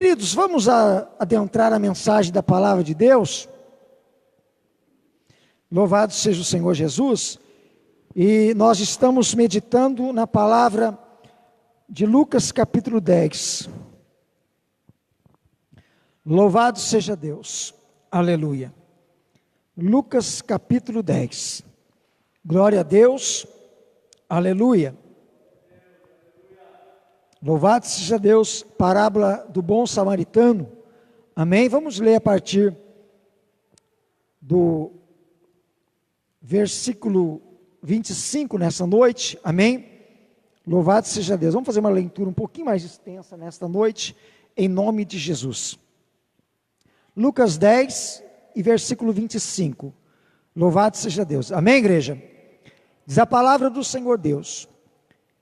Queridos, vamos adentrar a mensagem da palavra de Deus. Louvado seja o Senhor Jesus. E nós estamos meditando na palavra de Lucas capítulo 10. Louvado seja Deus. Aleluia. Lucas capítulo 10. Glória a Deus. Aleluia. Louvado seja Deus, parábola do bom samaritano, amém? Vamos ler a partir do versículo 25 nessa noite, amém? Louvado seja Deus, vamos fazer uma leitura um pouquinho mais extensa nesta noite, em nome de Jesus. Lucas 10 e versículo 25, louvado seja Deus, amém, igreja? Diz a palavra do Senhor Deus: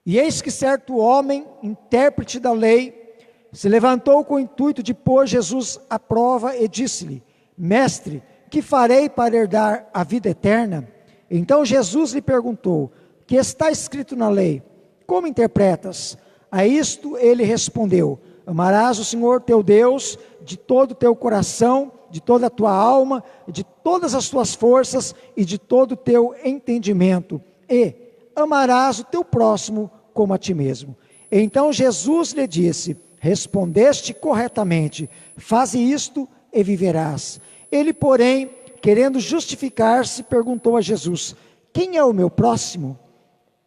E eis que certo homem, intérprete da lei, se levantou com o intuito de pôr Jesus à prova e disse-lhe: Mestre, que farei para herdar a vida eterna? Então Jesus lhe perguntou: Que está escrito na lei? Como interpretas? A isto ele respondeu: Amarás o Senhor teu Deus de todo o teu coração, de toda a tua alma, de todas as tuas forças e de todo o teu entendimento, e amarás o teu próximo como a ti mesmo. Então Jesus lhe disse: Respondeste corretamente, faze isto e viverás. Ele, porém, querendo justificar-se, perguntou a Jesus: Quem é o meu próximo?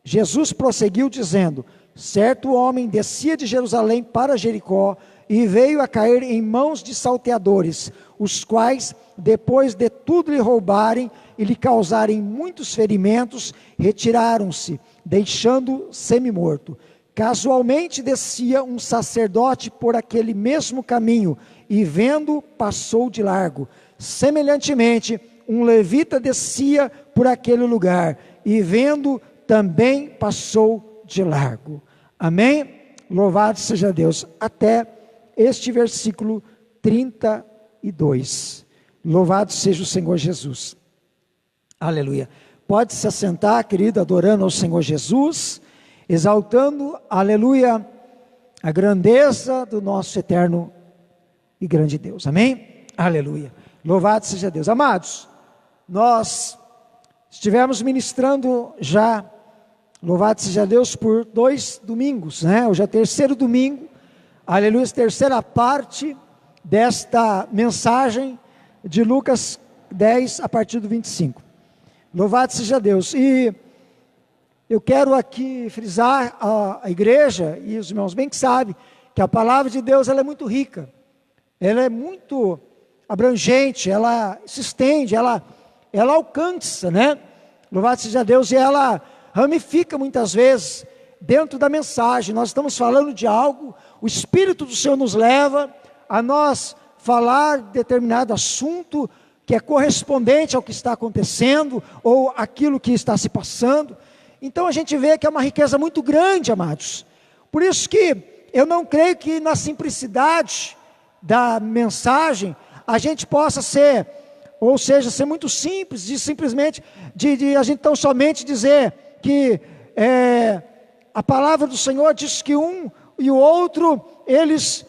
Jesus prosseguiu dizendo: Certo homem descia de Jerusalém para Jericó e veio a cair em mãos de salteadores, os quais, depois de tudo lhe roubarem e lhe causarem muitos ferimentos, retiraram-se, deixando semi-morto. Casualmente descia um sacerdote por aquele mesmo caminho, e vendo, passou de largo. Semelhantemente, um levita descia por aquele lugar, e vendo, também passou de largo. Amém? Louvado seja Deus. Até este versículo 32. Louvado seja o Senhor Jesus. Aleluia. Pode se assentar, querido, adorando ao Senhor Jesus, exaltando, aleluia, a grandeza do nosso eterno e grande Deus. Amém? Aleluia. Louvado seja Deus. Amados, nós estivemos ministrando já, louvado seja Deus, por 2 domingos, né? Hoje é o terceiro domingo, aleluia, terceira parte desta mensagem de Lucas 10, a partir do 25. Louvado seja Deus. E eu quero aqui frisar a igreja e os irmãos bem que sabem que a palavra de Deus ela é muito rica, ela é muito abrangente, ela se estende, ela alcança, né? Louvado seja Deus. E ela ramifica muitas vezes dentro da mensagem. Nós estamos falando de algo, o Espírito do Senhor nos leva a nós falar determinado assunto que é correspondente ao que está acontecendo, ou aquilo que está se passando. Então a gente vê que é uma riqueza muito grande, amados. Por isso que eu não creio que na simplicidade da mensagem, a gente possa ser, ou seja, ser muito simples, de simplesmente, de a gente tão somente dizer que a palavra do Senhor diz que um e o outro, eles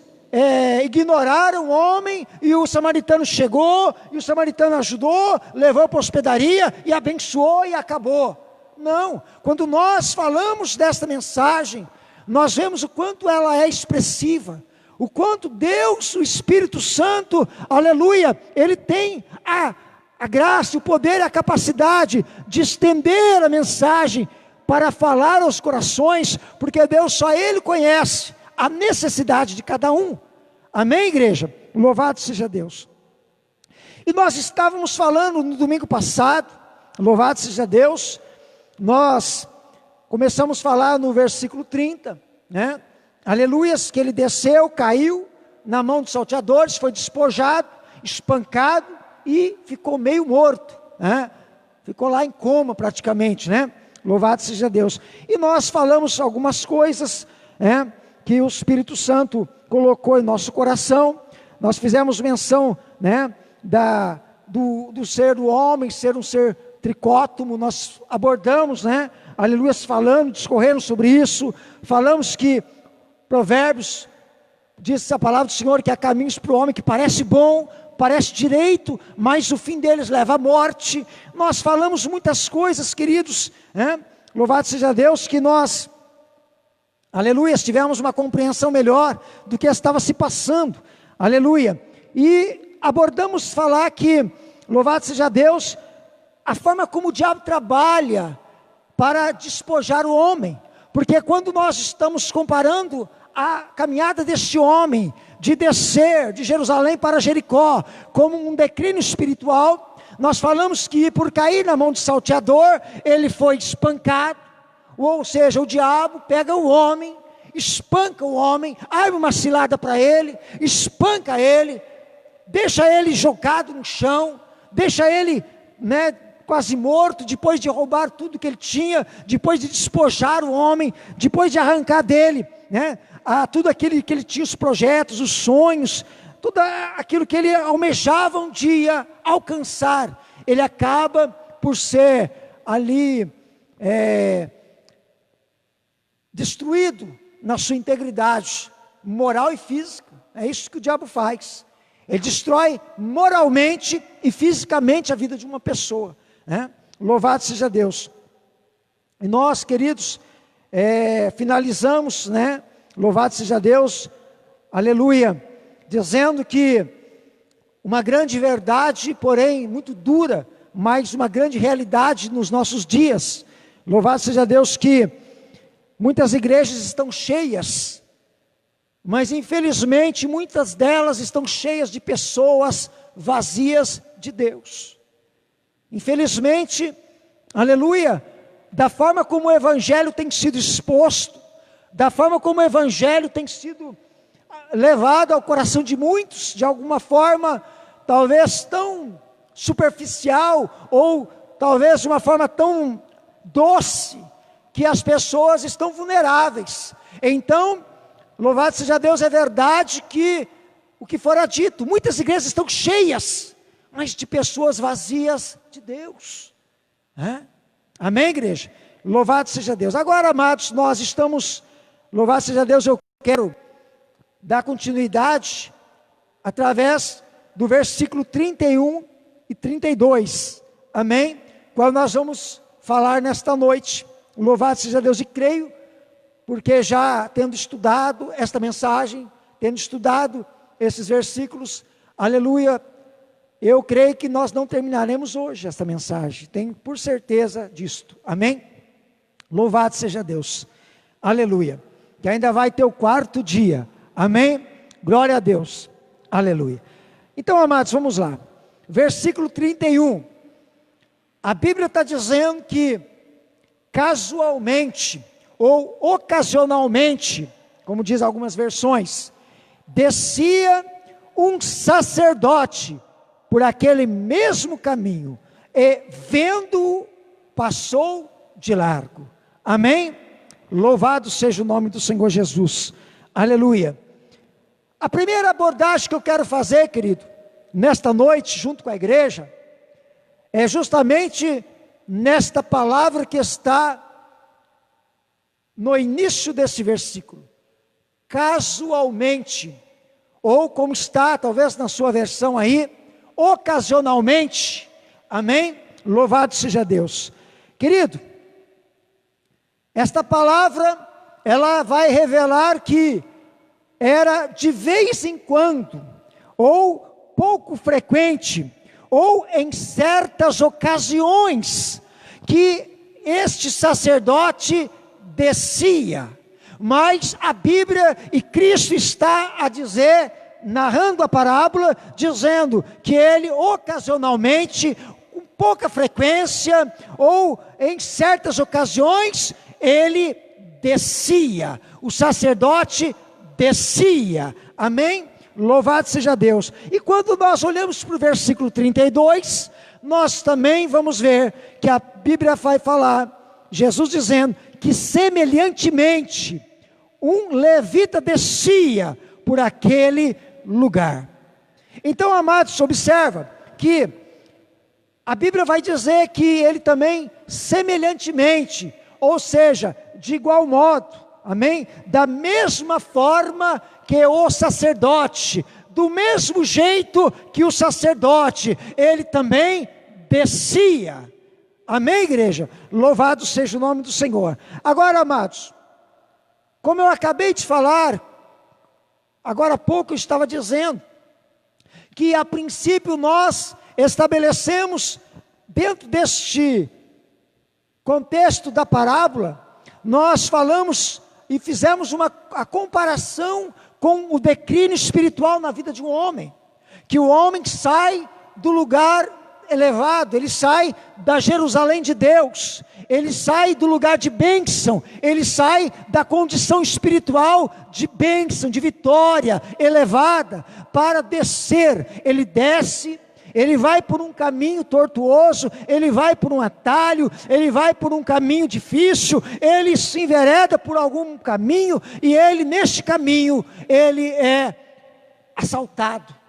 ignoraram o homem, e o samaritano chegou, e o samaritano ajudou, levou para a hospedaria, e abençoou, e acabou. Não, quando nós falamos desta mensagem, nós vemos o quanto ela é expressiva, o quanto Deus, o Espírito Santo, aleluia, Ele tem a graça, o poder e a capacidade de estender a mensagem, para falar aos corações, porque Deus, só Ele conhece a necessidade de cada um. Amém, igreja? Louvado seja Deus. E nós estávamos falando no domingo passado, louvado seja Deus, nós começamos a falar no versículo 30, né? Aleluias, que ele desceu, caiu na mão dos salteadores, foi despojado, espancado e ficou meio morto, né? Ficou lá em coma praticamente, né? Louvado seja Deus. E nós falamos algumas coisas, né, que o Espírito Santo colocou em nosso coração. Nós fizemos menção, né, do ser do homem, ser um ser tricótomo. Nós abordamos, né, aleluia, falando, discorrendo sobre isso. Falamos que Provérbios Diz a palavra do Senhor que há caminhos para o homem que parece bom, parece direito, mas o fim deles leva à morte. Nós falamos muitas coisas, queridos, né? Louvado seja Deus que nós, aleluia, tivemos uma compreensão melhor do que estava se passando, aleluia. E abordamos falar que, louvado seja Deus, a forma como o diabo trabalha para despojar o homem, porque quando nós estamos comparando a caminhada deste homem, de descer de Jerusalém para Jericó, como um declínio espiritual, nós falamos que por cair na mão de salteador, ele foi espancado, ou seja, o diabo pega o homem, espanca o homem, arma uma cilada para ele, espanca ele, deixa ele jogado no chão, deixa ele, quase morto, depois de roubar tudo que ele tinha, depois de despojar o homem, depois de arrancar dele, tudo aquilo que ele tinha, os projetos, os sonhos, tudo aquilo que ele almejava um dia alcançar, ele acaba por ser ali destruído na sua integridade moral e física. É isso que o diabo faz. Ele destrói moralmente e fisicamente a vida de uma pessoa, Louvado seja Deus. E nós, queridos, finalizamos, louvado seja Deus, aleluia, dizendo que uma grande verdade, porém muito dura, mas uma grande realidade nos nossos dias. Louvado seja Deus que muitas igrejas estão cheias, mas infelizmente muitas delas estão cheias de pessoas vazias de Deus. Infelizmente, aleluia, da forma como o evangelho tem sido exposto, da forma como o evangelho tem sido levado ao coração de muitos, de alguma forma, talvez tão superficial, ou talvez de uma forma tão doce, que as pessoas estão vulneráveis. Então, louvado seja Deus, é verdade que o que fora dito, muitas igrejas estão cheias, mas de pessoas vazias de Deus. Amém, igreja? Louvado seja Deus. Agora, amados, nós estamos, louvado seja Deus, eu quero dar continuidade através do versículo 31 e 32, amém? Qual nós vamos falar nesta noite. Louvado seja Deus, e creio, porque já tendo estudado esta mensagem, tendo estudado esses versículos, aleluia, eu creio que nós não terminaremos hoje esta mensagem, tenho por certeza disto, amém? Louvado seja Deus, aleluia, que ainda vai ter o quarto dia, amém? Glória a Deus, aleluia. Então, amados, vamos lá, versículo 31, a Bíblia está dizendo que casualmente, ou ocasionalmente, como diz algumas versões, descia um sacerdote por aquele mesmo caminho, e vendo-o, passou de largo, amém? Louvado seja o nome do Senhor Jesus, aleluia. A primeira abordagem que eu quero fazer, querido, nesta noite, junto com a igreja, é justamente nesta palavra que está no início desse versículo, casualmente, ou como está, talvez na sua versão aí, ocasionalmente, amém? Louvado seja Deus. Querido, esta palavra, ela vai revelar que era de vez em quando, ou pouco frequente, ou em certas ocasiões, que este sacerdote descia, mas a Bíblia e Cristo está a dizer, narrando a parábola, dizendo que ele ocasionalmente, com pouca frequência, ou em certas ocasiões, ele descia, o sacerdote descia, amém? Louvado seja Deus. E quando nós olhamos para o versículo 32, nós também vamos ver que a Bíblia vai falar, Jesus dizendo que semelhantemente um levita descia por aquele lugar. Então, amados, observa que a Bíblia vai dizer que ele também semelhantemente, ou seja, de igual modo, amém? Da mesma forma que o sacerdote, do mesmo jeito que o sacerdote, ele também descia, amém, igreja? Louvado seja o nome do Senhor. Agora, amados, como eu acabei de falar, agora há pouco eu estava dizendo, que a princípio nós estabelecemos, dentro deste contexto da parábola, nós falamos e fizemos a comparação com o declínio espiritual na vida de um homem, que o homem sai do lugar elevado, ele sai da Jerusalém de Deus, ele sai do lugar de bênção, ele sai da condição espiritual de bênção, de vitória elevada, para descer. Ele desce, ele vai por um caminho tortuoso, ele vai por um atalho, ele vai por um caminho difícil, ele se envereda por algum caminho, e ele, neste caminho, ele é assaltado.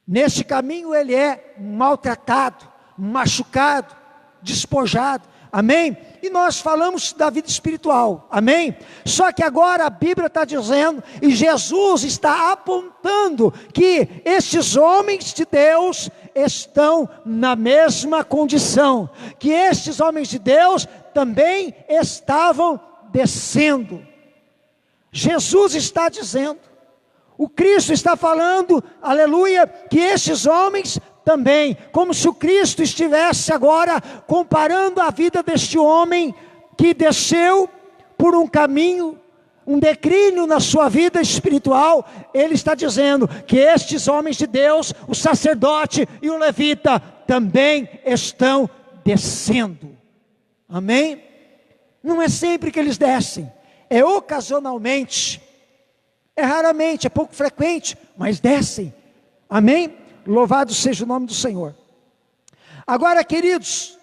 Neste caminho ele é maltratado, machucado, despojado, amém? E nós falamos da vida espiritual, amém? Só que agora a Bíblia está dizendo, e Jesus está apontando, que estes homens de Deus estão na mesma condição, que estes homens de Deus também estavam descendo. Jesus está dizendo, o Cristo está falando, aleluia, que esses homens também, como se o Cristo estivesse agora comparando a vida deste homem que desceu por um caminho, um declínio na sua vida espiritual. Ele está dizendo que estes homens de Deus, o sacerdote e o levita, também estão descendo, amém? Não é sempre que eles descem, é ocasionalmente, é raramente, é pouco frequente, mas descem, amém? Louvado seja o nome do Senhor. Agora, queridos,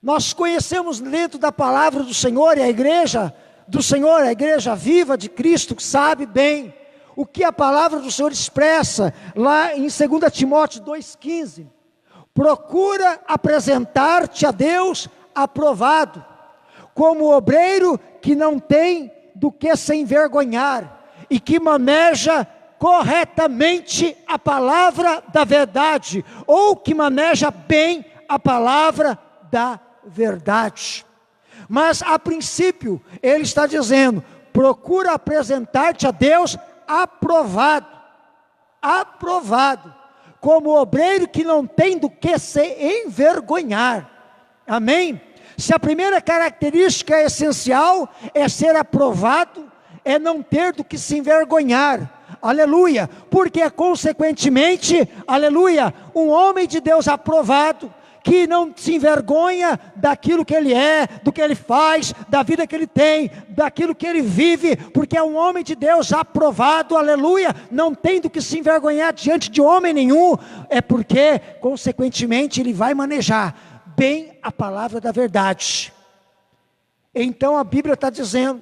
nós conhecemos dentro da palavra do Senhor, e a igreja do Senhor, a igreja viva de Cristo, sabe bem o que a palavra do Senhor expressa, lá em 2 Timóteo 2,15, procura apresentar-te a Deus aprovado, como obreiro que não tem do que se envergonhar, e que maneja corretamente a palavra da verdade, ou que maneja bem a palavra da verdade. Mas a princípio, ele está dizendo, procura apresentar-te a Deus aprovado, como obreiro que não tem do que se envergonhar, amém? Se a primeira característica essencial é ser aprovado, é não ter do que se envergonhar, aleluia, porque consequentemente, aleluia, um homem de Deus aprovado, que não se envergonha daquilo que ele é, do que ele faz, da vida que ele tem, daquilo que ele vive, porque é um homem de Deus aprovado, aleluia, não tem do que se envergonhar diante de homem nenhum, é porque consequentemente ele vai manejar bem a palavra da verdade. Então a Bíblia está dizendo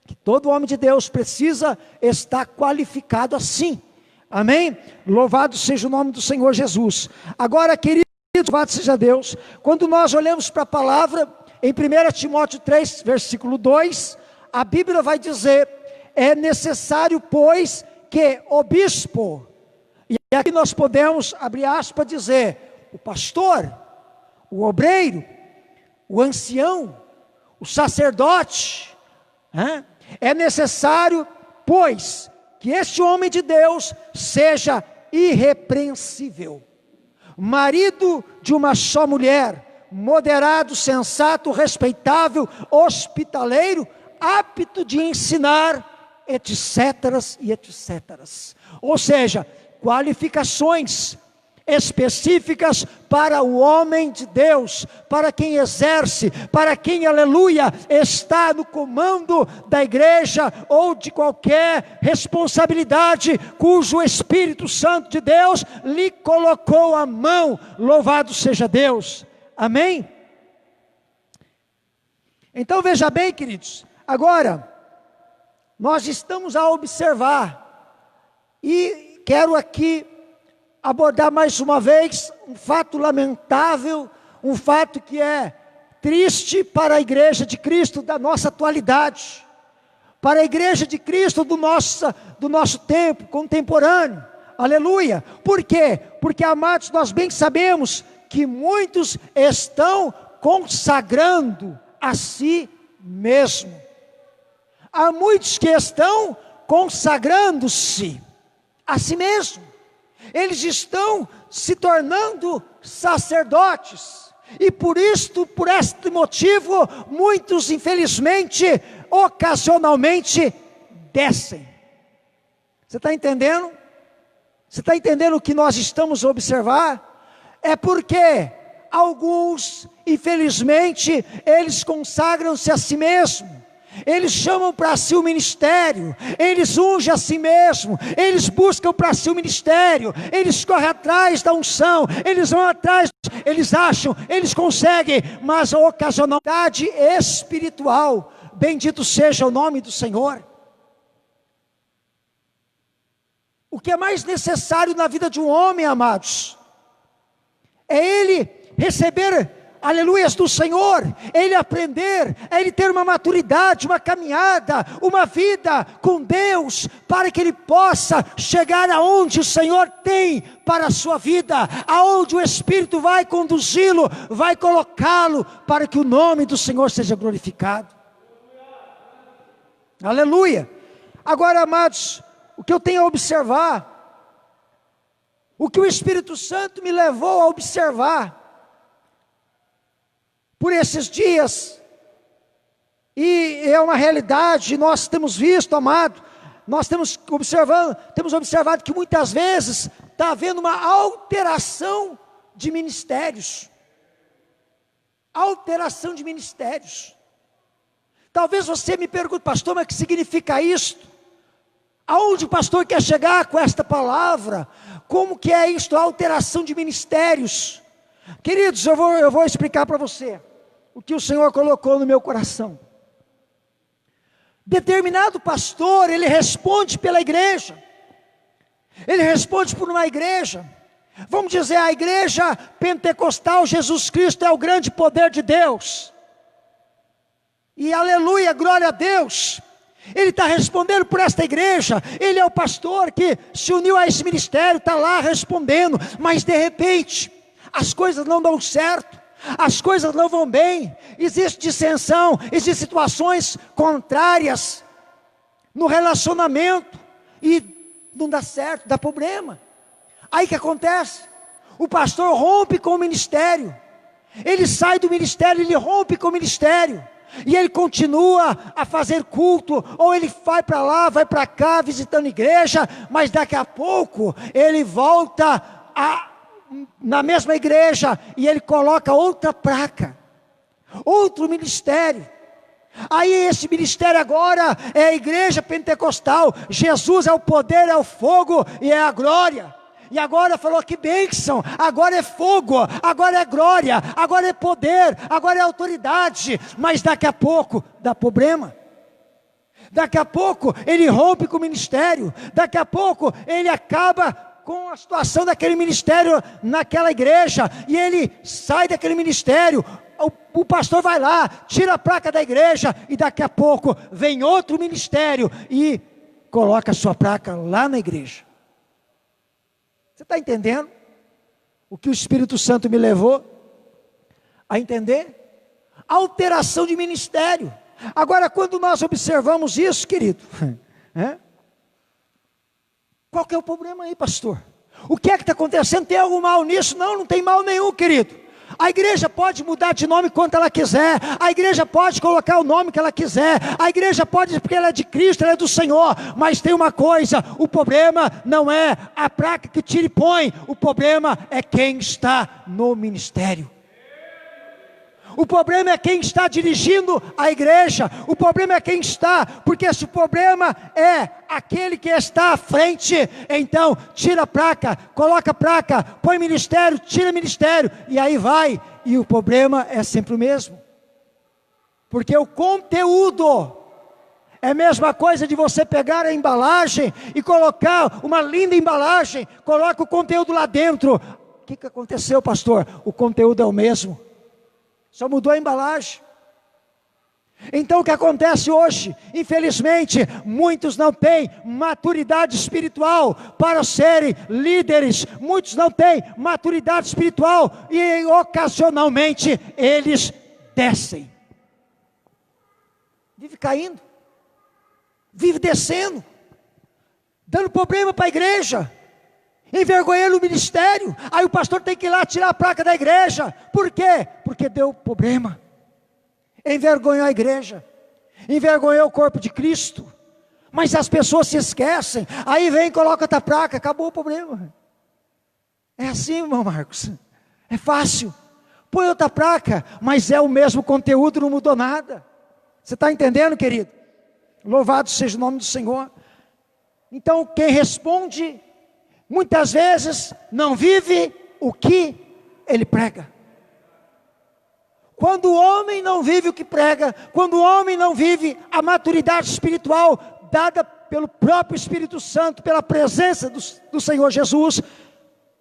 que todo homem de Deus precisa estar qualificado assim, amém? Louvado seja o nome do Senhor Jesus. Agora, queridos, louvado seja Deus, quando nós olhamos para a palavra, em 1 Timóteo 3, versículo 2, a Bíblia vai dizer, é necessário, pois, que o bispo, e aqui nós podemos, abrir aspas, dizer, o pastor, o obreiro, o ancião, o sacerdote, é necessário, pois, que este homem de Deus seja irrepreensível, marido de uma só mulher, moderado, sensato, respeitável, hospitaleiro, apto de ensinar, etc. e etc. Ou seja, qualificações específicas para o homem de Deus, para quem exerce, para quem, aleluia, está no comando da igreja, ou de qualquer responsabilidade, cujo Espírito Santo de Deus lhe colocou a mão, louvado seja Deus, amém? Então veja bem, queridos, agora, nós estamos a observar, e quero aqui abordar mais uma vez um fato lamentável, um fato que é triste para a igreja de Cristo da nossa atualidade, para a igreja de Cristo do nosso tempo contemporâneo. Aleluia. Por quê? Porque, amados, nós bem sabemos que muitos estão consagrando a si mesmo. Há muitos que estão consagrando-se a si mesmo. Eles estão se tornando sacerdotes. E por este motivo, muitos, infelizmente, ocasionalmente, descem. Você está entendendo? Você está entendendo o que nós estamos a observar? É porque alguns, infelizmente, eles consagram-se a si mesmos. Eles chamam para si o ministério, eles ungem a si mesmo, eles buscam para si o ministério, eles correm atrás da unção, eles vão atrás, eles acham, eles conseguem, mas a ocasionalidade espiritual, bendito seja o nome do Senhor. O que é mais necessário na vida de um homem, amados, é ele receber aleluias do Senhor, ele aprender, ele ter uma maturidade, uma caminhada, uma vida com Deus, para que ele possa chegar aonde o Senhor tem para a sua vida, aonde o Espírito vai conduzi-lo, vai colocá-lo, para que o nome do Senhor seja glorificado. Aleluia. Agora, amados, o que eu tenho a observar, o que o Espírito Santo me levou a observar, por esses dias, e é uma realidade, nós temos visto, amado, nós temos observado que muitas vezes está havendo uma alteração de ministérios. Alteração de ministérios. Talvez você me pergunte, pastor, mas o que significa isto? Aonde o pastor quer chegar com esta palavra? Como que é isto, alteração de ministérios? Queridos, eu vou explicar para você o que o Senhor colocou no meu coração. Determinado pastor, ele responde pela igreja, ele responde por uma igreja, vamos dizer, a igreja pentecostal, Jesus Cristo é o grande poder de Deus, e aleluia, glória a Deus, ele está respondendo por esta igreja, ele é o pastor que se uniu a esse ministério, está lá respondendo, mas de repente, as coisas não dão certo, as coisas não vão bem, existe dissensão, existem situações contrárias no relacionamento, e não dá certo, dá problema. Aí o que acontece? O pastor rompe com o ministério, ele sai do ministério, ele rompe com o ministério, e ele continua a fazer culto, ou ele vai para lá, vai para cá, visitando igreja, mas daqui a pouco, ele volta na mesma igreja, e ele coloca outra placa, outro ministério. Aí esse ministério agora é a igreja pentecostal, Jesus é o poder, é o fogo e é a glória. E agora falou que bênção, agora é fogo, agora é glória, agora é poder, agora é autoridade, mas daqui a pouco dá problema. Daqui a pouco ele rompe com o ministério, daqui a pouco ele acaba com a situação daquele ministério naquela igreja, e ele sai daquele ministério, o pastor vai lá, tira a placa da igreja, e daqui a pouco vem outro ministério, e coloca a sua placa lá na igreja. Você está entendendo? O que o Espírito Santo me levou a entender? Alteração de ministério. Agora, quando nós observamos isso, querido, qual que é o problema aí, pastor? O que é que está acontecendo? Tem algum mal nisso? Não, não tem mal nenhum, querido. A igreja pode mudar de nome quanto ela quiser, a igreja pode colocar o nome que ela quiser, a igreja pode, porque ela é de Cristo, ela é do Senhor, mas tem uma coisa, o problema não é a placa que tira e põe, o problema é quem está no ministério. O problema é quem está dirigindo a igreja, o problema é quem está, porque se o problema é aquele que está à frente, então tira a placa, coloca a placa, põe ministério, tira ministério, e aí vai, e o problema é sempre o mesmo, porque o conteúdo é a mesma coisa de você pegar a embalagem e colocar uma linda embalagem, coloca o conteúdo lá dentro. O que aconteceu, pastor? O conteúdo é o mesmo. só mudou a embalagem. Então o que acontece hoje, infelizmente, muitos não têm maturidade espiritual para serem líderes, muitos não têm maturidade espiritual e ocasionalmente eles descem. Vive caindo, vive descendo, dando problema para a igreja, envergonhando o ministério. Aí o pastor tem que ir lá tirar a placa da igreja. Por quê? Porque deu problema. Envergonhou a igreja, envergonhou o corpo de Cristo. Mas as pessoas se esquecem. Aí vem e coloca outra placa, acabou o problema. É assim, irmão Marcos, é fácil. Põe outra placa, mas é o mesmo conteúdo, não mudou nada. Você está entendendo, querido? Louvado seja o nome do Senhor. Então quem responde, muitas vezes não vive o que ele prega. Quando o homem não vive o que prega, quando o homem não vive a maturidade espiritual dada pelo próprio Espírito Santo, pela presença do Senhor Jesus,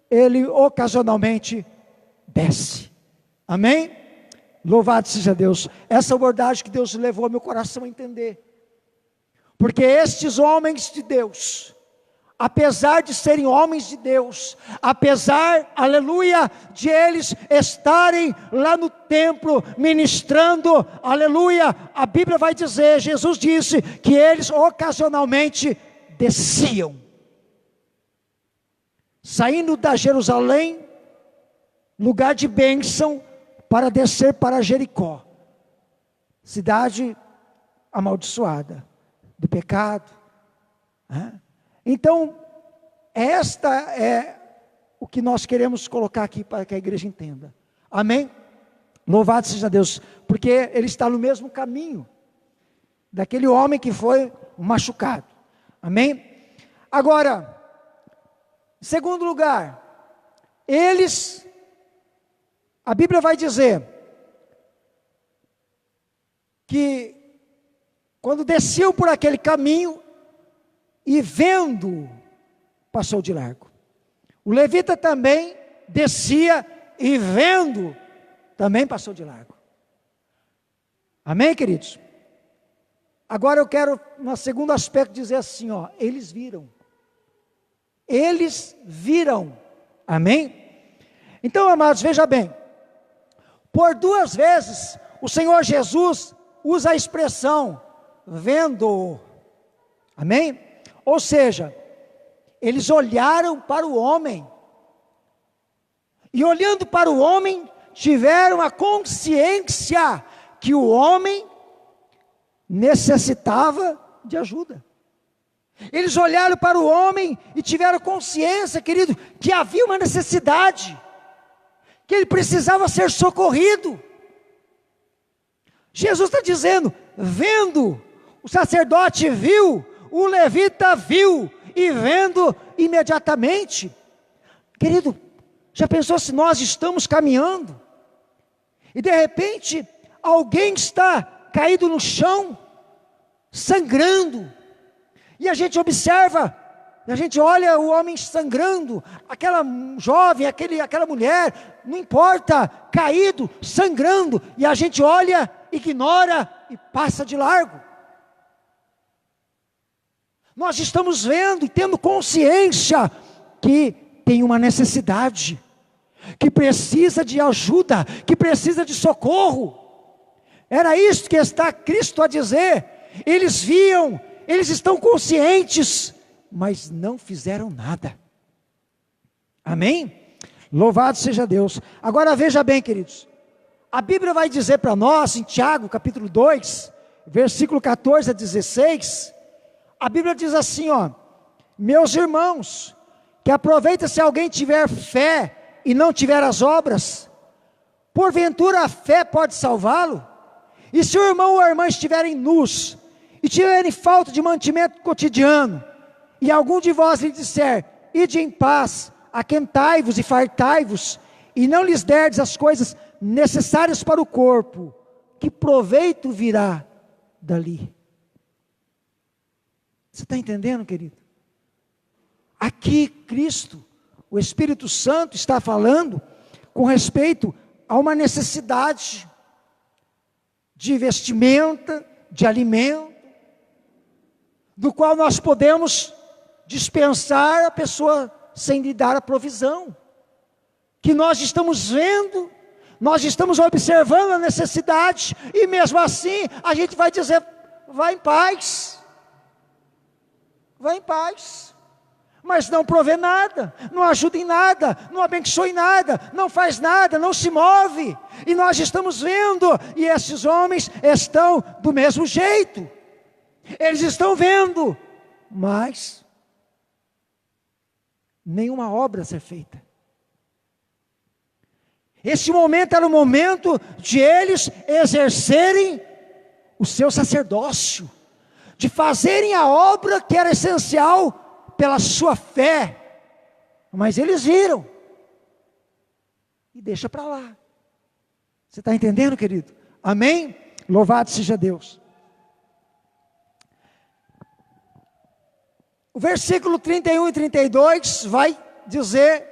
ele ocasionalmente desce. Amém? Louvado seja Deus. Essa abordagem que Deus levou ao meu coração a entender. Porque estes homens de Deus, apesar de serem homens de Deus, apesar, aleluia, de eles estarem lá no templo ministrando, aleluia, a Bíblia vai dizer, Jesus disse que eles ocasionalmente desciam, saindo da Jerusalém, lugar de bênção, para descer para Jericó, cidade amaldiçoada do pecado. Então, esta é o que nós queremos colocar aqui para que a igreja entenda. Amém? Louvado seja Deus, porque ele está no mesmo caminho daquele homem que foi machucado. Amém? Agora, em segundo lugar, a Bíblia vai dizer que quando desciam por aquele caminho e vendo, passou de largo. O levita também descia e vendo, também passou de largo. Amém, queridos? Agora eu quero, no segundo aspecto, dizer assim, eles viram. Eles viram. Amém? Então, amados, veja bem. Por duas vezes, o Senhor Jesus usa a expressão, vendo. Amém? Ou seja, eles olharam para o homem. E olhando para o homem, tiveram a consciência que o homem necessitava de ajuda. Eles olharam para o homem e tiveram consciência, querido, que havia uma necessidade, que ele precisava ser socorrido. Jesus está dizendo, vendo, o sacerdote viu, o levita viu, e vendo imediatamente. Querido, já pensou se nós estamos caminhando, e de repente, alguém está caído no chão, sangrando, e a gente observa, a gente olha o homem sangrando, aquela jovem, aquela mulher, não importa, caído, sangrando, e a gente olha, ignora e passa de largo. Nós estamos vendo e tendo consciência que tem uma necessidade, que precisa de ajuda, que precisa de socorro. Era isso que está Cristo a dizer. Eles viam, eles estão conscientes, mas não fizeram nada. Amém? Louvado seja Deus. Agora veja bem, queridos, a Bíblia vai dizer para nós, em Tiago capítulo 2, versículo 14 a 16, a Bíblia diz assim, meus irmãos, que aproveita se alguém tiver fé e não tiver as obras, porventura a fé pode salvá-lo? E se o irmão ou a irmã estiverem nus, e tiverem falta de mantimento cotidiano, e algum de vós lhe disser, ide em paz, aquentai-vos e fartai-vos, e não lhes derdes as coisas necessárias para o corpo, que proveito virá dali? Você está entendendo, querido? Aqui Cristo, o Espírito Santo está falando com respeito a uma necessidade de vestimenta, de alimento, do qual nós podemos dispensar a pessoa sem lhe dar a provisão. Que nós estamos vendo, nós estamos observando a necessidade, e mesmo assim a gente vai dizer, vai em paz, mas não provê nada, não ajuda em nada, não abençoa em nada, não faz nada, não se move, e nós estamos vendo, e esses homens estão do mesmo jeito, eles estão vendo, mas nenhuma obra a ser feita. Esse momento era o momento de eles exercerem o seu sacerdócio, de fazerem a obra que era essencial pela sua fé, mas eles viram, e deixa para lá. Você está entendendo, querido? Amém? Louvado seja Deus. O versículo 31 e 32 vai dizer,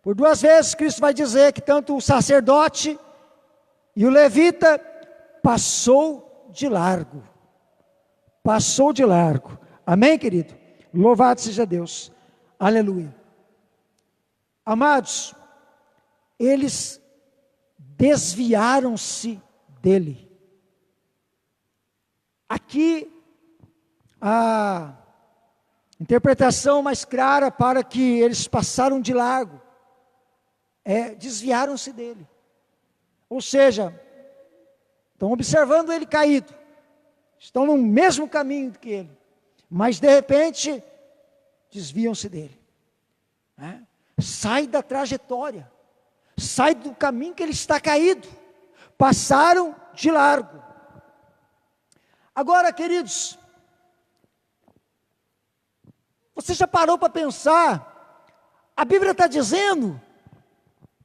por duas vezes Cristo vai dizer que tanto o sacerdote e o levita passou de largo. Amém, querido? Louvado seja Deus. Aleluia. Amados, eles desviaram-se dele. Aqui, a interpretação mais clara para que eles passaram de largo, desviaram-se dele. Ou seja, estão observando ele caído, estão no mesmo caminho que ele, mas de repente, desviam-se dele. Sai da trajetória, sai do caminho que ele está caído, passaram de largo. Agora, queridos, você já parou para pensar? A Bíblia está dizendo,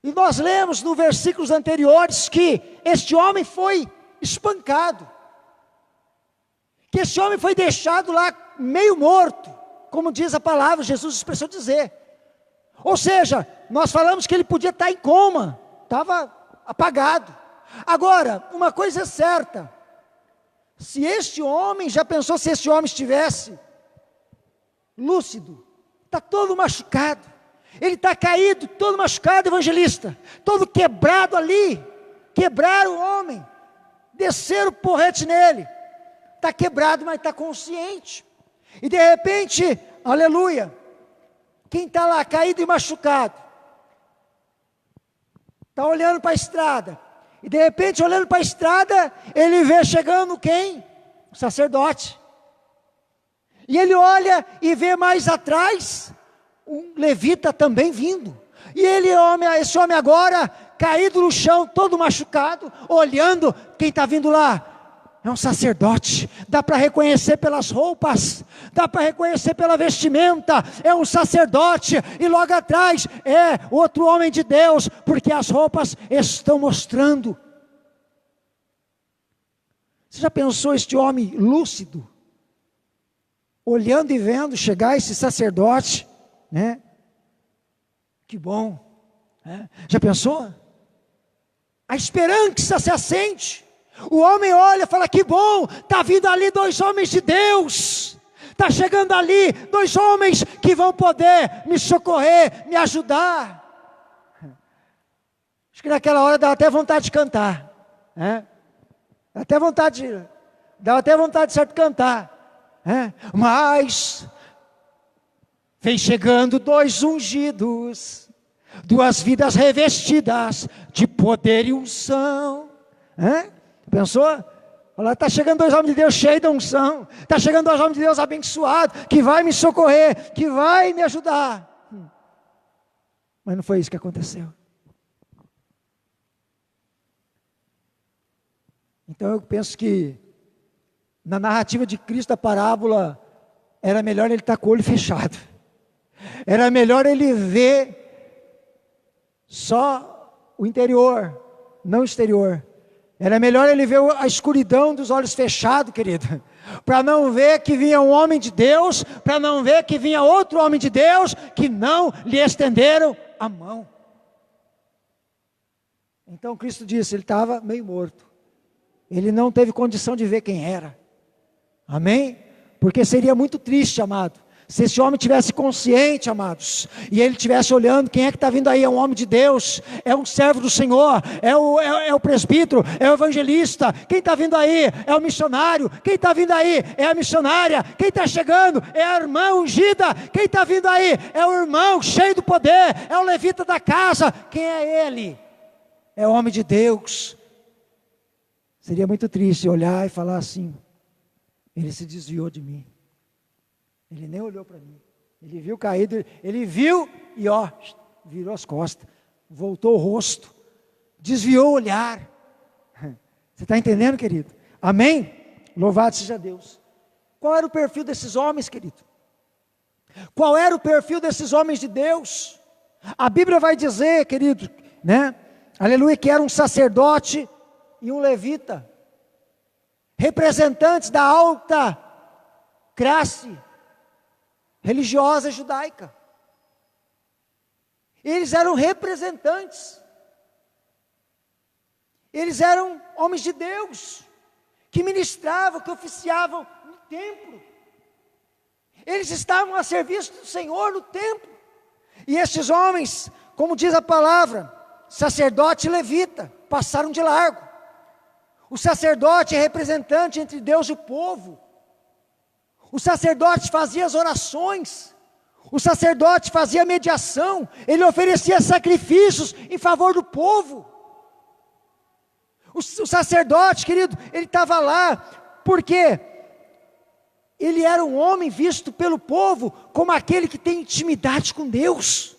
e nós lemos nos versículos anteriores, que este homem foi espancado, que este homem foi deixado lá meio morto, como diz a palavra, Jesus expressou dizer. Ou seja, nós falamos que ele podia estar em coma, estava apagado. Agora, uma coisa é certa, se este homem, já pensou se este homem estivesse lúcido, está todo machucado, ele está caído, todo machucado, evangelista, todo quebrado ali, quebraram o homem, desceram o porrete nele, está quebrado, mas está consciente, e de repente, aleluia, quem está lá caído e machucado, está olhando para a estrada, e de repente olhando para a estrada, ele vê chegando quem? O sacerdote, e ele olha e vê mais atrás, um levita também vindo, e esse homem agora, caído no chão, todo machucado, olhando, quem está vindo lá? É um sacerdote, dá para reconhecer pelas roupas, dá para reconhecer pela vestimenta, é um sacerdote, e logo atrás é outro homem de Deus, porque as roupas estão mostrando. Você já pensou este homem lúcido, olhando e vendo chegar esse sacerdote, né? Que bom, né? Já pensou? A esperança se acende. O homem olha e fala, que bom, está vindo ali dois homens de Deus, está chegando ali dois homens que vão poder me socorrer, me ajudar. Acho que naquela hora dá até vontade de cantar, né? Dá até vontade de cantar, né? Mas vem chegando dois ungidos, duas vidas revestidas de poder e unção, né? Pensou? Olha, está chegando dois homens de Deus cheios de unção, está chegando dois homens de Deus abençoados, que vai me socorrer, que vai me ajudar. Mas não foi isso que aconteceu. Então eu penso que na narrativa de Cristo, a parábola, era melhor ele estar com o olho fechado, era melhor ele ver só o interior, não o exterior. Era melhor ele ver a escuridão dos olhos fechados, querido, para não ver que vinha um homem de Deus, para não ver que vinha outro homem de Deus, que não lhe estenderam a mão. Então Cristo disse, ele estava meio morto, ele não teve condição de ver quem era. Amém? Porque seria muito triste, amado, se esse homem tivesse consciente, amados, e ele estivesse olhando, quem é que está vindo aí? É um homem de Deus, é um servo do Senhor, é o presbítero, é o evangelista. Quem está vindo aí? É o missionário. Quem está vindo aí? É a missionária. Quem está chegando? É a irmã ungida. Quem está vindo aí? É o irmão cheio do poder, é o levita da casa. Quem é ele? É o homem de Deus. Seria muito triste olhar e falar assim: ele se desviou de mim. Ele nem olhou para mim. Ele viu caído, ele viu e virou as costas, voltou o rosto, desviou o olhar. Você está entendendo, querido? Amém? Louvado seja Deus. Qual era o perfil desses homens, querido? Qual era o perfil desses homens de Deus? A Bíblia vai dizer, querido, né? Aleluia, que era um sacerdote e um levita, representantes da alta classe religiosa judaica. Eles eram representantes, eles eram homens de Deus, que ministravam, que oficiavam no templo. Eles estavam a serviço do Senhor no templo. E estes homens, como diz a palavra, sacerdote e levita, passaram de largo. O sacerdote é representante entre Deus e o povo. O sacerdote fazia as orações, o sacerdote fazia a mediação, ele oferecia sacrifícios em favor do povo. O sacerdote, querido, ele estava lá, porque ele era um homem visto pelo povo como aquele que tem intimidade com Deus.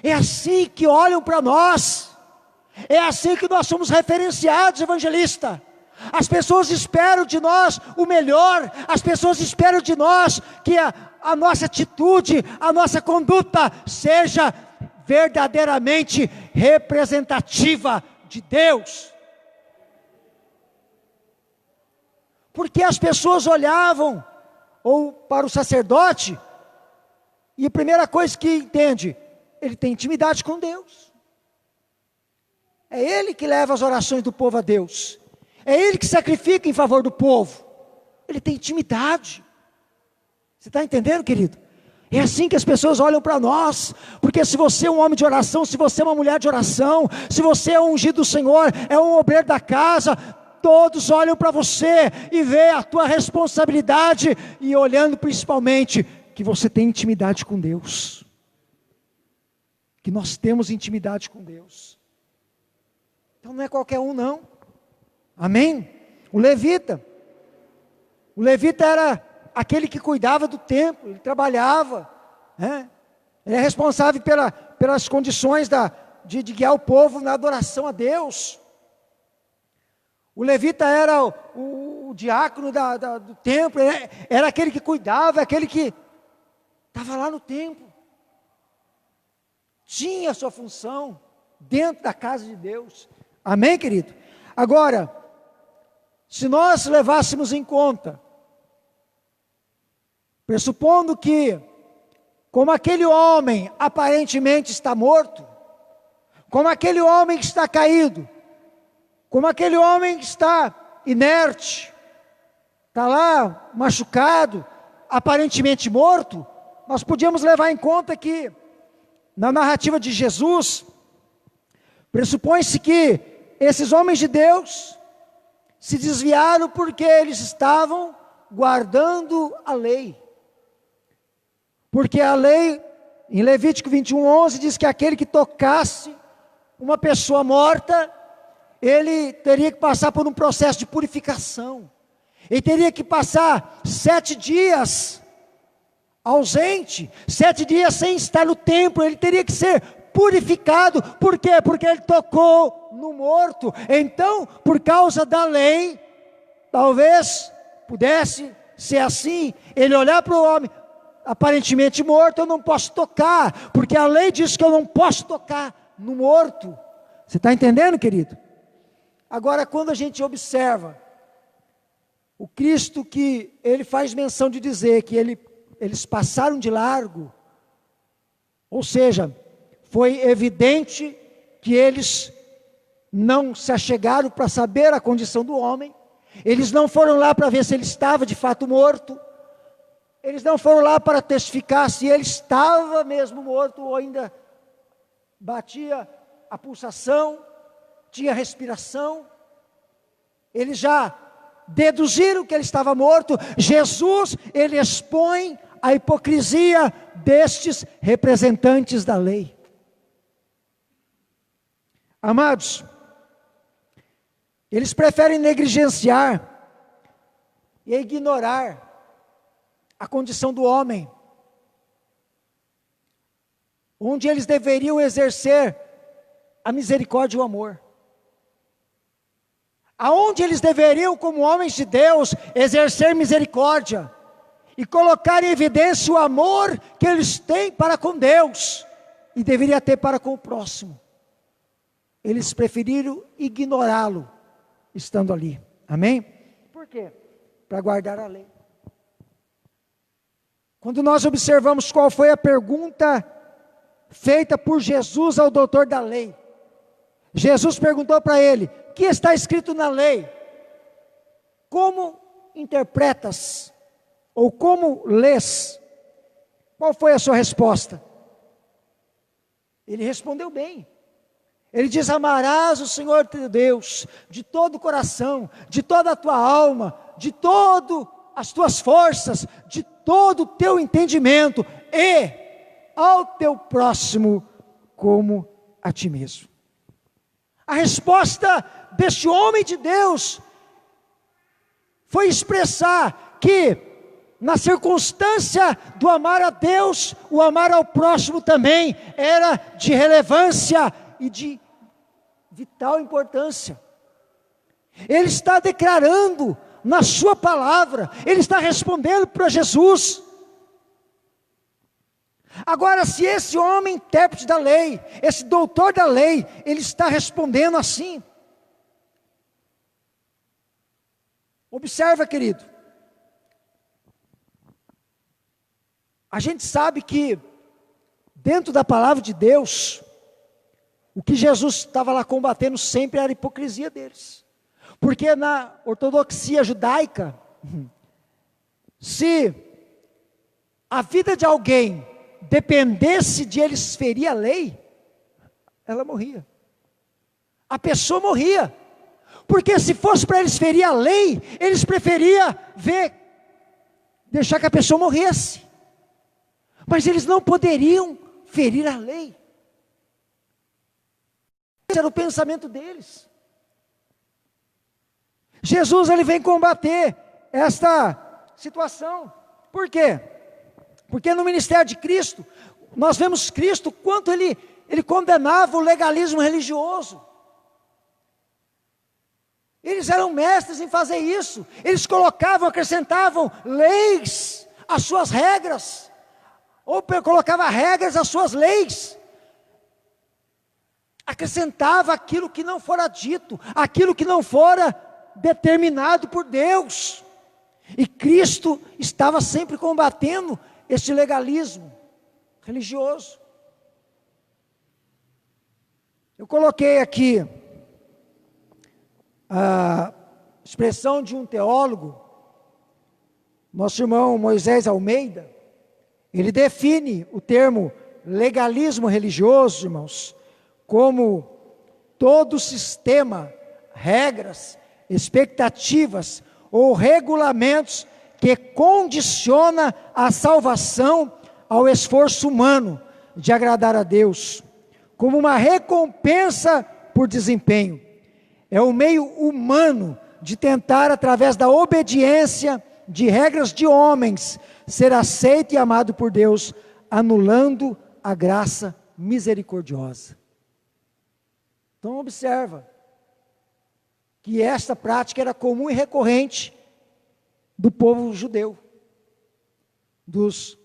É assim que olham para nós, é assim que nós somos referenciados, evangelista. As pessoas esperam de nós o melhor, as pessoas esperam de nós que a nossa atitude, a nossa conduta seja verdadeiramente representativa de Deus. Porque as pessoas olhavam ou para o sacerdote e a primeira coisa que entende, ele tem intimidade com Deus. É ele que leva as orações do povo a Deus. É ele que sacrifica em favor do povo. Ele tem intimidade. Você está entendendo, querido? É assim que as pessoas olham para nós. Porque se você é um homem de oração, se você é uma mulher de oração, se você é um ungido do Senhor, é um obreiro da casa, todos olham para você e vê a tua responsabilidade, e olhando principalmente que você tem intimidade com Deus. Que nós temos intimidade com Deus. Então não é qualquer um, não. Amém? O levita era aquele que cuidava do templo, ele trabalhava, né? Ele é responsável pelas condições de guiar o povo na adoração a Deus. O levita era o diácono do templo, era aquele que cuidava, aquele que estava lá no templo, tinha a sua função dentro da casa de Deus. Amém, querido? Agora, se nós levássemos em conta, pressupondo que, como aquele homem aparentemente está morto, como aquele homem que está caído, como aquele homem que está inerte, está lá machucado, aparentemente morto, nós podíamos levar em conta que, na narrativa de Jesus, pressupõe-se que esses homens de Deus se desviaram porque eles estavam guardando a lei. Porque a lei, em Levítico 21:11, diz que aquele que tocasse uma pessoa morta, ele teria que passar por um processo de purificação. Ele teria que passar 7 dias ausente, 7 dias sem estar no templo, ele teria que ser purificado. Por quê? Porque ele tocou no morto. Então, por causa da lei, talvez pudesse ser assim, ele olhar para o homem aparentemente morto, eu não posso tocar, porque a lei diz que eu não posso tocar no morto. Você está entendendo, querido? Agora, quando a gente observa o Cristo, que ele faz menção de dizer que eles passaram de largo, ou seja, foi evidente que eles não se achegaram para saber a condição do homem, eles não foram lá para ver se ele estava de fato morto, eles não foram lá para testificar se ele estava mesmo morto ou ainda batia a pulsação, tinha respiração. Eles já deduziram que ele estava morto. Jesus, ele expõe a hipocrisia destes representantes da lei. Amados, eles preferem negligenciar e ignorar a condição do homem, onde eles deveriam exercer a misericórdia e o amor, aonde eles deveriam, como homens de Deus, exercer misericórdia e colocar em evidência o amor que eles têm para com Deus e deveria ter para com o próximo. Eles preferiram ignorá-lo estando ali. Amém? Por quê? Para guardar a lei. Quando nós observamos qual foi a pergunta feita por Jesus ao doutor da lei, Jesus perguntou para ele: o que está escrito na lei? Como interpretas? Ou como lês? Qual foi a sua resposta? Ele respondeu bem. Ele diz: amarás o Senhor teu Deus de todo o coração, de toda a tua alma, de todas as tuas forças, de todo o teu entendimento, e ao teu próximo como a ti mesmo. A resposta deste homem de Deus foi expressar que, na circunstância do amar a Deus, o amar ao próximo também era de relevância e de vital importância. Ele está declarando na sua palavra, ele está respondendo para Jesus. Agora, se esse homem intérprete da lei, esse doutor da lei, ele está respondendo assim, observa, querido, a gente sabe que dentro da palavra de Deus, o que Jesus estava lá combatendo sempre era a hipocrisia deles. Porque na ortodoxia judaica, se a vida de alguém dependesse de eles ferir a lei, ela morria. A pessoa morria. Porque se fosse para eles ferir a lei, eles preferiam deixar que a pessoa morresse. Mas eles não poderiam ferir a lei. Esse era o pensamento deles. Jesus, ele vem combater esta situação. Por quê? Porque no ministério de Cristo, nós vemos Cristo, quanto ele condenava o legalismo religioso. Eles eram mestres em fazer isso. Eles colocavam, acrescentavam leis às suas regras, ou colocava regras às suas leis. Acrescentava aquilo que não fora dito, aquilo que não fora determinado por Deus. E Cristo estava sempre combatendo este legalismo religioso. Eu coloquei aqui a expressão de um teólogo, nosso irmão Moisés Almeida. Ele define o termo legalismo religioso, irmãos, como todo sistema, regras, expectativas ou regulamentos que condiciona a salvação ao esforço humano de agradar a Deus, como uma recompensa por desempenho. É o meio humano de tentar, através da obediência de regras de homens, ser aceito e amado por Deus, anulando a graça misericordiosa. Então observa que esta prática era comum e recorrente do povo judeu, dos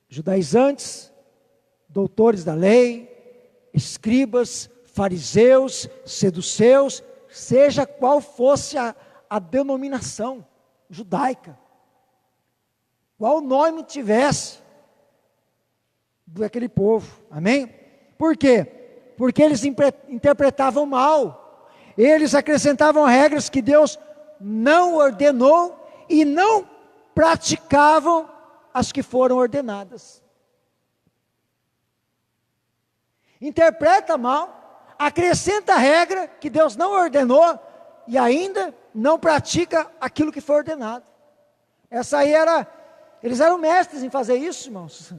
judaizantes, doutores da lei, escribas, fariseus, seduceus, seja qual fosse a denominação judaica, qual nome tivesse daquele povo, amém? Por quê? Porque eles interpretavam mal, eles acrescentavam regras que Deus não ordenou e não praticavam as que foram ordenadas. Interpreta mal, acrescenta regra que Deus não ordenou e ainda não pratica aquilo que foi ordenado. Essa aí eles eram mestres em fazer isso, irmãos.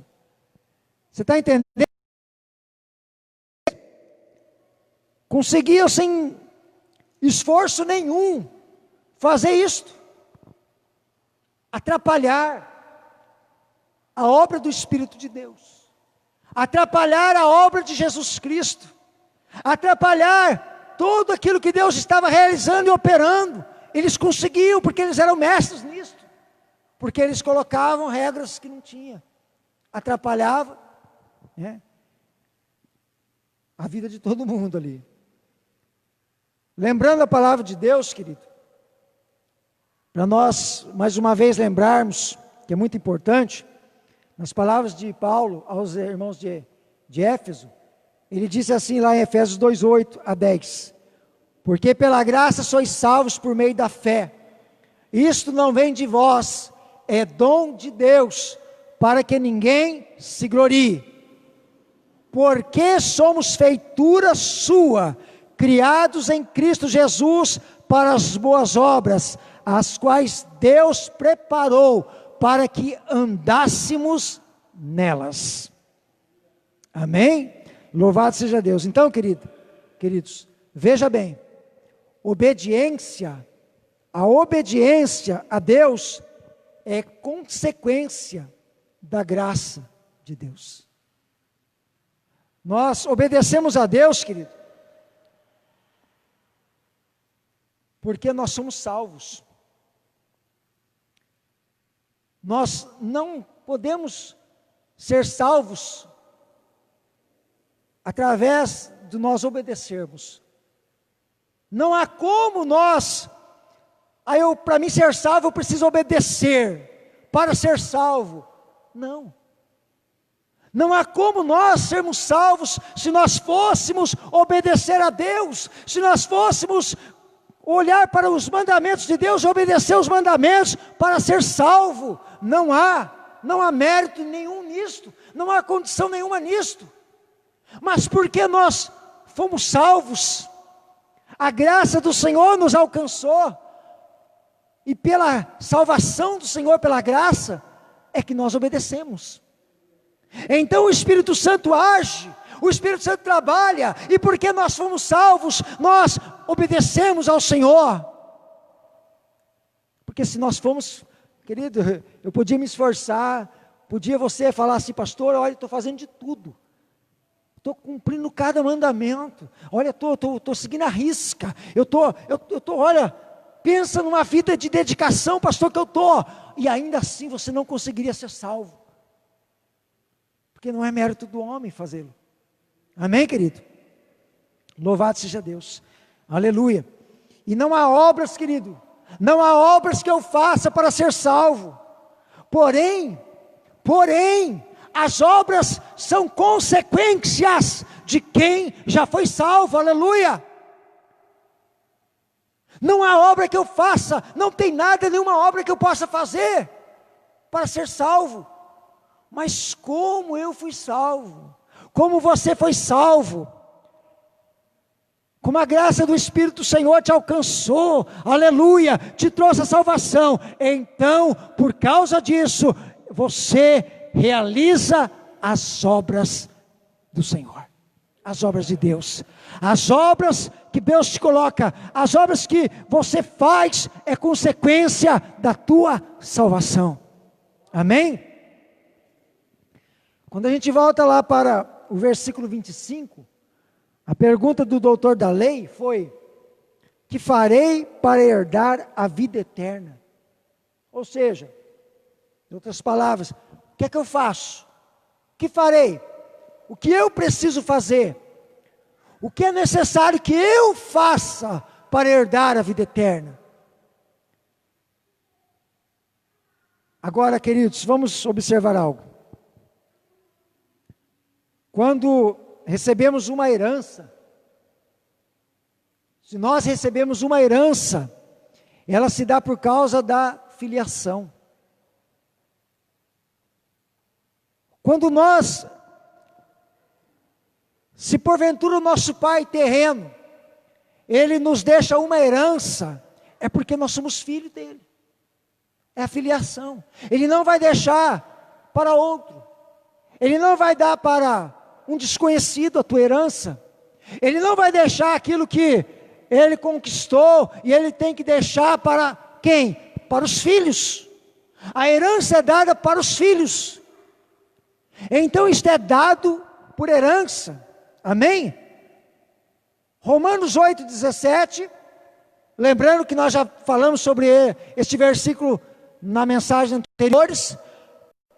Você está entendendo? Conseguiam sem esforço nenhum fazer isto, atrapalhar a obra do Espírito de Deus, atrapalhar a obra de Jesus Cristo, atrapalhar tudo aquilo que Deus estava realizando e operando. Eles conseguiam, porque eles eram mestres nisto, porque eles colocavam regras que não tinha, atrapalhava, né, a vida de todo mundo ali. Lembrando a palavra de Deus, querido, para nós mais uma vez lembrarmos, que é muito importante, nas palavras de Paulo aos irmãos de Éfeso, ele disse assim lá em Efésios 2:8 a 10, porque pela graça sois salvos por meio da fé, isto não vem de vós, é dom de Deus, para que ninguém se glorie, porque somos feitura sua, criados em Cristo Jesus para as boas obras, as quais Deus preparou para que andássemos nelas. Amém? Louvado seja Deus. Então, queridos, veja bem, a obediência a Deus é consequência da graça de Deus. Nós obedecemos a Deus, querido, porque nós somos salvos. Nós não podemos ser salvos através de nós obedecermos. Não há como para mim ser salvo eu preciso obedecer para ser salvo. Não. Não há como nós sermos salvos se nós fôssemos obedecer a Deus, se nós fôssemos olhar para os mandamentos de Deus e obedecer os mandamentos para ser salvo. Não há mérito nenhum nisto, não há condição nenhuma nisto. Mas porque nós fomos salvos, a graça do Senhor nos alcançou, e pela salvação do Senhor, pela graça, é que nós obedecemos. Então o Espírito Santo age, o Espírito Santo trabalha, e porque nós fomos salvos, nós obedecemos ao Senhor. Porque se nós fomos, querido, eu podia me esforçar, podia você falar assim, pastor, olha, estou fazendo de tudo, estou cumprindo cada mandamento, olha, estou seguindo a risca, olha, pensa numa vida de dedicação, pastor, que eu estou, e ainda assim você não conseguiria ser salvo, porque não é mérito do homem fazê-lo. Amém, querido? Louvado seja Deus, aleluia. E não há obras, querido, não há obras que eu faça para ser salvo, porém, as obras são consequências de quem já foi salvo, aleluia. Não há obra que eu faça, não tem nenhuma obra que eu possa fazer para ser salvo, mas como eu fui salvo, como você foi salvo, como a graça do Espírito do Senhor te alcançou, aleluia, te trouxe a salvação, então, por causa disso, você realiza as obras do Senhor, as obras de Deus, as obras que Deus te coloca, as obras que você faz, é consequência da tua salvação, amém? Quando a gente volta lá para o versículo 25, a pergunta do doutor da lei foi: que farei para herdar a vida eterna? Ou seja, em outras palavras, o que é que eu faço? O que farei? O que eu preciso fazer? O que é necessário que eu faça para herdar a vida eterna? Agora, queridos, vamos observar algo. Quando recebemos uma herança, Se nós recebemos uma herança, ela se dá por causa da filiação. Quando nós, se porventura o nosso pai terreno, ele nos deixa uma herança, é porque nós somos filhos dele. É a filiação. Ele não vai deixar para outro. Ele não vai dar para um desconhecido a tua herança. Ele não vai deixar aquilo que ele conquistou e ele tem que deixar para quem? Para os filhos. A herança é dada para os filhos. Então isto é dado por herança. Amém? Romanos 8,17. Lembrando que nós já falamos sobre este versículo na mensagem anteriores.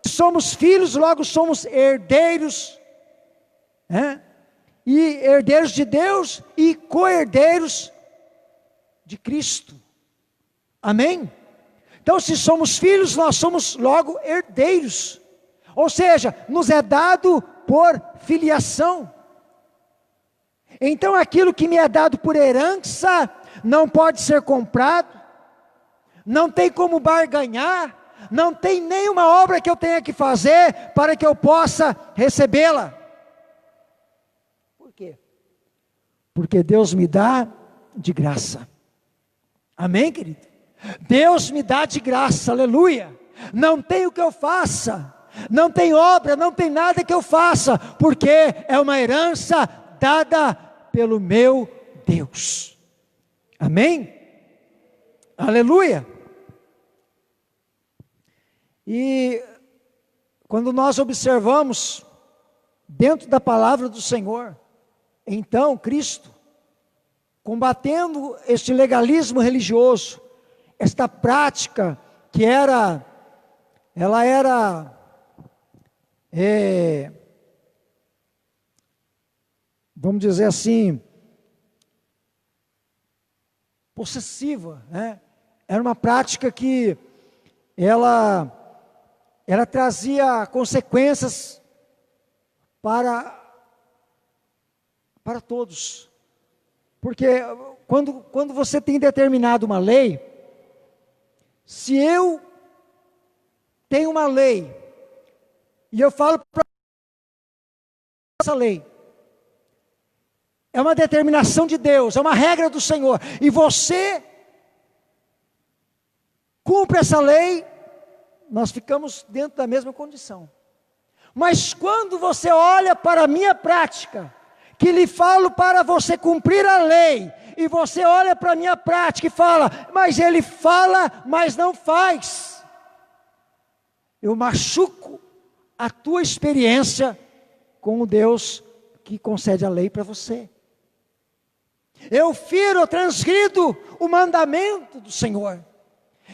Somos filhos, logo somos herdeiros, e herdeiros de Deus e co-herdeiros de Cristo. Amém? Então, se somos filhos, nós somos logo herdeiros. Ou seja, nos é dado por filiação. Então, aquilo que me é dado por herança não pode ser comprado, não tem como barganhar, não tem nenhuma obra que eu tenha que fazer para que eu possa recebê-la. Por quê? Porque Deus me dá de graça. Amém, querido? Deus me dá de graça, aleluia. Não tem o que eu faça, não tem obra, não tem nada que eu faça, porque é uma herança dada pelo meu Deus. Amém? Aleluia. E quando nós observamos dentro da palavra do Senhor, então Cristo, combatendo este legalismo religioso, esta prática que vamos dizer assim, possessiva, né? Era uma prática que ela trazia consequências para todos. Porque quando você tem determinado uma lei, se eu tenho uma lei, e eu falo para essa lei, é uma determinação de Deus, é uma regra do Senhor, e você cumpre essa lei, nós ficamos dentro da mesma condição. Mas quando você olha para a minha prática, que lhe falo para você cumprir a lei, e você olha para a minha prática e fala, mas ele fala, mas não faz, eu machuco a tua experiência com o Deus que concede a lei para você. Eu firo, eu transgrido o mandamento do Senhor,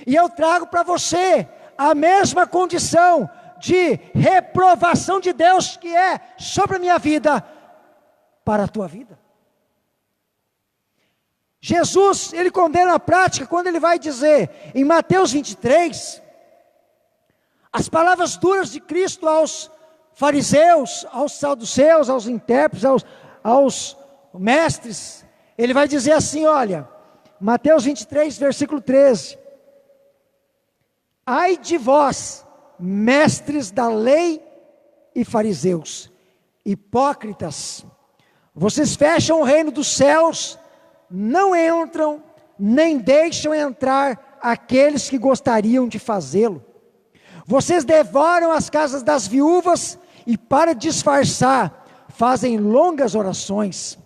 e eu trago para você a mesma condição de reprovação de Deus que é sobre a minha vida, para a tua vida. Jesus, ele condena a prática quando ele vai dizer, em Mateus 23, as palavras duras de Cristo aos fariseus, aos saduceus, aos intérpretes, aos mestres. Ele vai dizer assim, olha, Mateus 23, versículo 13. Ai de vós, mestres da lei e fariseus, hipócritas, vocês fecham o reino dos céus, não entram, nem deixam entrar aqueles que gostariam de fazê-lo. Vocês devoram as casas das viúvas e, para disfarçar, fazem longas orações.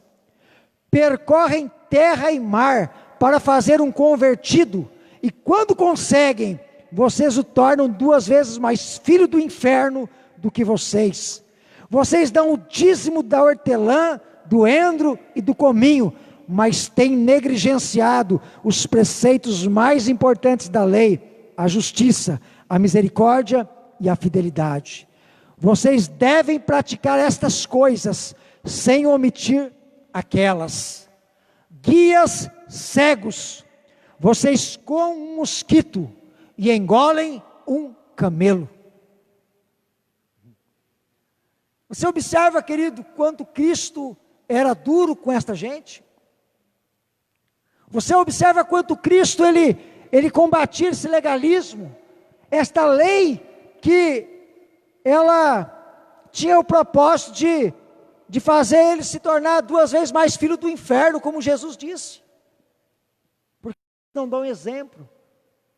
Percorrem terra e mar para fazer um convertido, e quando conseguem, vocês o tornam 2 vezes mais filho do inferno do que vocês. Vocês dão o dízimo da hortelã, do endro e do cominho, mas têm negligenciado os preceitos mais importantes da lei, a justiça, a misericórdia e a fidelidade. Vocês devem praticar estas coisas, sem omitir aquelas. Guias cegos, vocês comem um mosquito e engolem um camelo. Você observa, querido, quanto Cristo era duro com esta gente? Você observa quanto Cristo, ele combatia esse legalismo, esta lei que ela tinha o propósito de fazer ele se tornar 2 vezes mais filho do inferno, como Jesus disse. Porque não dão exemplo,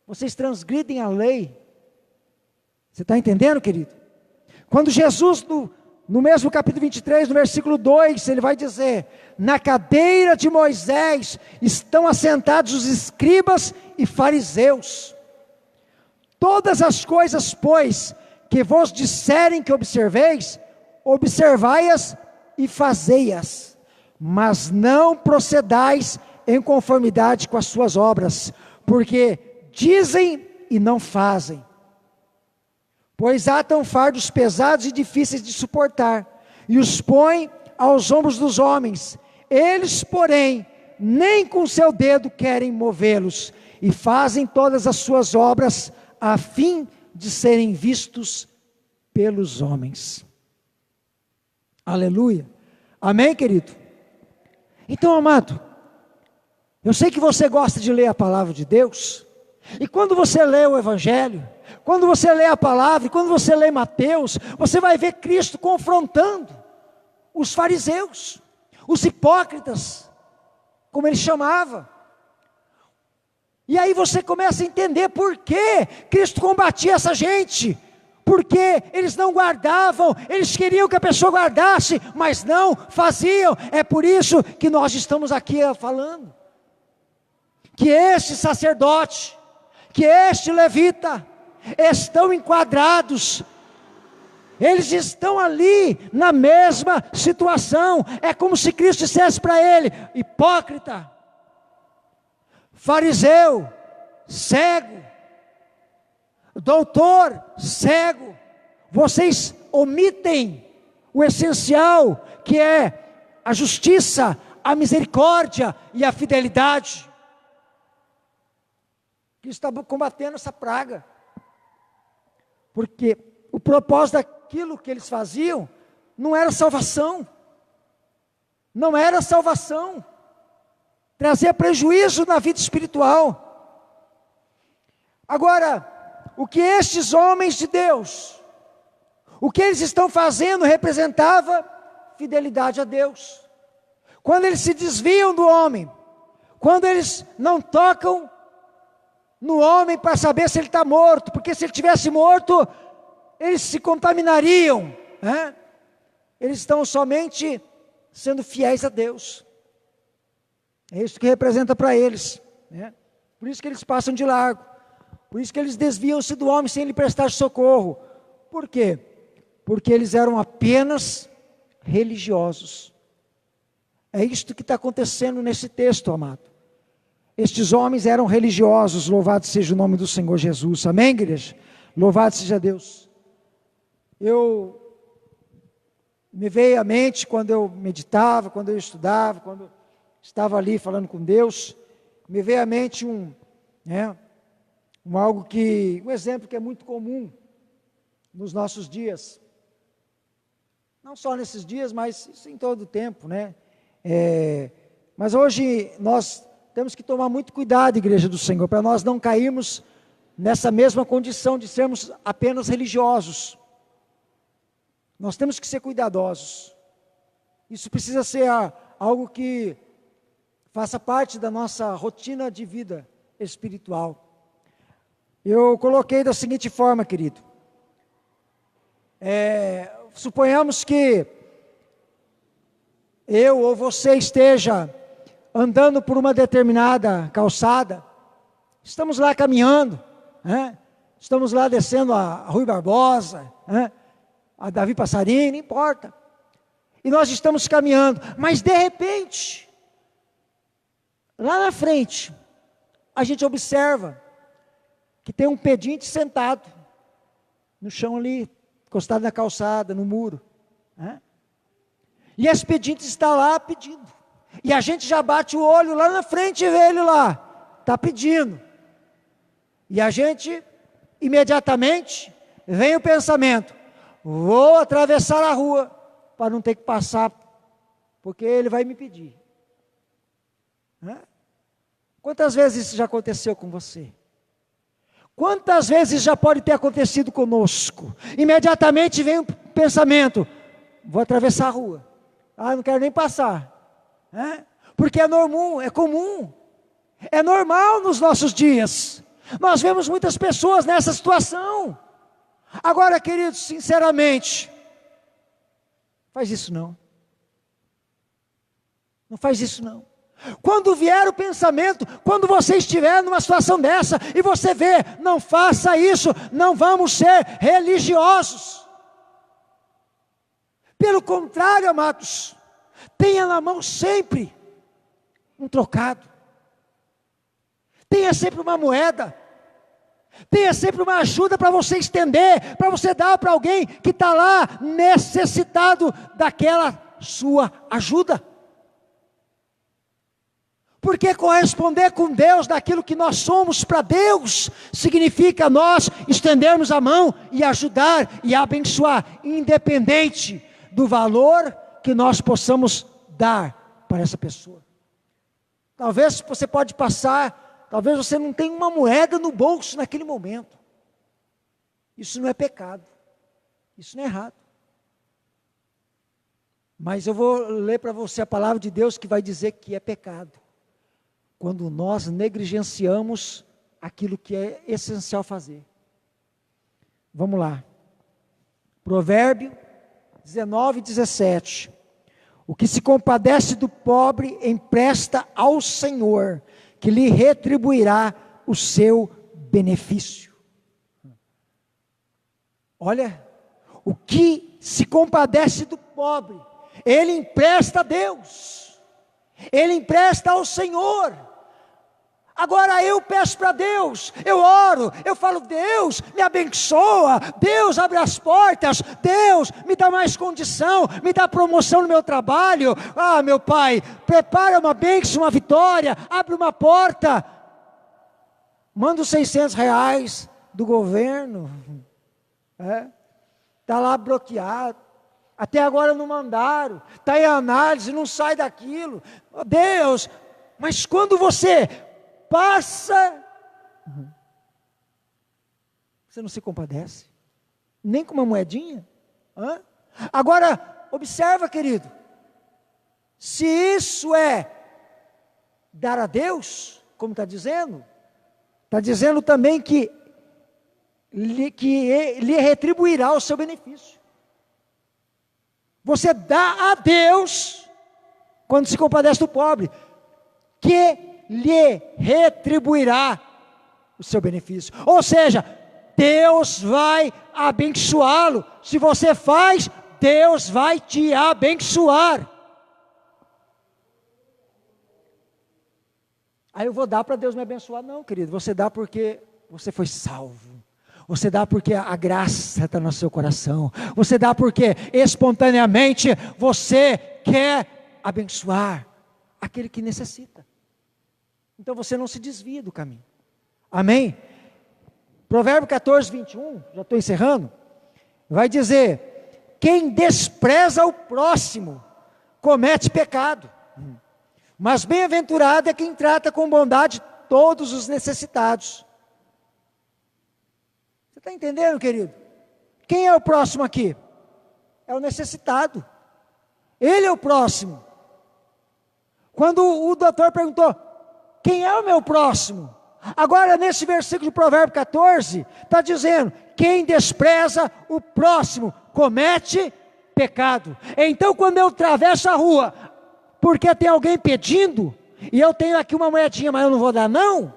vocês transgridem a lei. Você está entendendo, querido? Quando Jesus, no mesmo capítulo 23, no versículo 2, ele vai dizer: na cadeira de Moisés estão assentados os escribas e fariseus. Todas as coisas, pois, que vos disserem que observeis, observai-as e fazei-as, mas não procedais em conformidade com as suas obras, porque dizem e não fazem. Pois atam fardos pesados e difíceis de suportar, e os põem aos ombros dos homens. Eles, porém, nem com seu dedo querem movê-los, e fazem todas as suas obras a fim de serem vistos pelos homens. Aleluia. Amém, querido? Então, amado, eu sei que você gosta de ler a palavra de Deus, e quando você lê o Evangelho, quando você lê a palavra, quando você lê Mateus, você vai ver Cristo confrontando os fariseus, os hipócritas, como ele chamava. E aí você começa a entender por que Cristo combatia essa gente, porque eles não guardavam, eles queriam que a pessoa guardasse, mas não faziam. É por isso que nós estamos aqui falando, que este sacerdote, que este levita, estão enquadrados, eles estão ali na mesma situação. É como se Cristo dissesse para ele: hipócrita, fariseu, cego, doutor, cego, vocês omitem o essencial, que é a justiça, a misericórdia e a fidelidade. Cristo está combatendo essa praga, porque o propósito daquilo que eles faziam não era salvação, não era salvação, trazia prejuízo na vida espiritual. Agora, o que estes homens de Deus, o que eles estão fazendo representava fidelidade a Deus. Quando eles se desviam do homem, quando eles não tocam no homem para saber se ele está morto, porque se ele tivesse morto, eles se contaminariam, né? Eles estão somente sendo fiéis a Deus. É isso que representa para eles, né? Por isso que eles passam de largo, por isso que eles desviam-se do homem sem lhe prestar socorro. Por quê? Porque eles eram apenas religiosos. É isto que está acontecendo nesse texto, amado. Estes homens eram religiosos, louvado seja o nome do Senhor Jesus. Amém, igreja? Louvado seja Deus. Me veio à mente quando eu meditava, quando eu estudava, quando estava ali falando com Deus, me veio à mente um exemplo que é muito comum nos nossos dias. Não só nesses dias, mas isso em todo o tempo, né? Mas hoje nós temos que tomar muito cuidado, igreja do Senhor, para nós não cairmos nessa mesma condição de sermos apenas religiosos. Nós temos que ser cuidadosos. Isso precisa ser algo que faça parte da nossa rotina de vida espiritual. Eu coloquei da seguinte forma, querido. Suponhamos que eu ou você esteja andando por uma determinada calçada, estamos lá caminhando, né? Estamos lá descendo a Rui Barbosa, né? A Davi Passarinho, não importa, e nós estamos caminhando, mas de repente, lá na frente, a gente observa que tem um pedinte sentado no chão ali, encostado na calçada, no muro, né? E esse pedinte está lá pedindo, e a gente já bate o olho lá na frente e vê ele lá, está pedindo, e a gente imediatamente vem o pensamento: vou atravessar a rua para não ter que passar, porque ele vai me pedir, né? Quantas vezes isso já aconteceu com você? Quantas vezes já pode ter acontecido conosco? Imediatamente vem um pensamento: vou atravessar a rua. Não quero nem passar. Porque é normal, é comum. É normal nos nossos dias. Nós vemos muitas pessoas nessa situação. Agora, queridos, sinceramente, faz isso não. Não faz isso não. Quando vier o pensamento, quando você estiver numa situação dessa, e você vê, não faça isso, não vamos ser religiosos. Pelo contrário, amados, tenha na mão sempre um trocado. Tenha sempre uma moeda. Tenha sempre uma ajuda para você estender, para você dar para alguém que está lá necessitado daquela sua ajuda. Porque corresponder com Deus daquilo que nós somos para Deus, significa nós estendermos a mão e ajudar e abençoar, independente do valor que nós possamos dar para essa pessoa. Talvez você pode passar, talvez você não tenha uma moeda no bolso naquele momento. Isso não é pecado, isso não é errado. Mas eu vou ler para você a palavra de Deus que vai dizer que é pecado quando nós negligenciamos aquilo que é essencial fazer. Vamos lá. Provérbio 19:17. O que se compadece do pobre empresta ao Senhor, que lhe retribuirá o seu benefício. Olha, o que se compadece do pobre, ele empresta a Deus, ele empresta ao Senhor. Agora eu peço para Deus, eu oro, eu falo: Deus me abençoa, Deus abre as portas, Deus me dá mais condição, me dá promoção no meu trabalho. Meu Pai, prepara uma bênção, uma vitória, abre uma porta, manda os R$600 do governo, está lá bloqueado, até agora não mandaram, está em análise, não sai daquilo. Deus, mas quando você passa, você não se compadece, nem com uma moedinha. Agora, observa, querido, se isso é dar a Deus, como está dizendo também que lhe retribuirá o seu benefício. Você dá a Deus, quando se compadece do pobre, que lhe retribuirá o seu benefício. Ou seja, Deus vai abençoá-lo. Se você faz, Deus vai te abençoar. Aí eu vou dar para Deus me abençoar? Não, querido, você dá porque você foi salvo. Você dá porque a graça está no seu coração. Você dá porque espontaneamente você quer abençoar aquele que necessita. Então você não se desvia do caminho. Amém? Provérbio 14:21, já estou encerrando, vai dizer: quem despreza o próximo comete pecado, mas bem-aventurado é quem trata com bondade todos os necessitados. Você está entendendo, querido? Quem é o próximo aqui? É o necessitado. Ele é o próximo. Quando o doutor perguntou: quem é o meu próximo? Agora nesse versículo de Provérbio 14, está dizendo: quem despreza o próximo comete pecado. Então quando eu atravesso a rua, porque tem alguém pedindo, e eu tenho aqui uma moedinha, mas eu não vou dar não,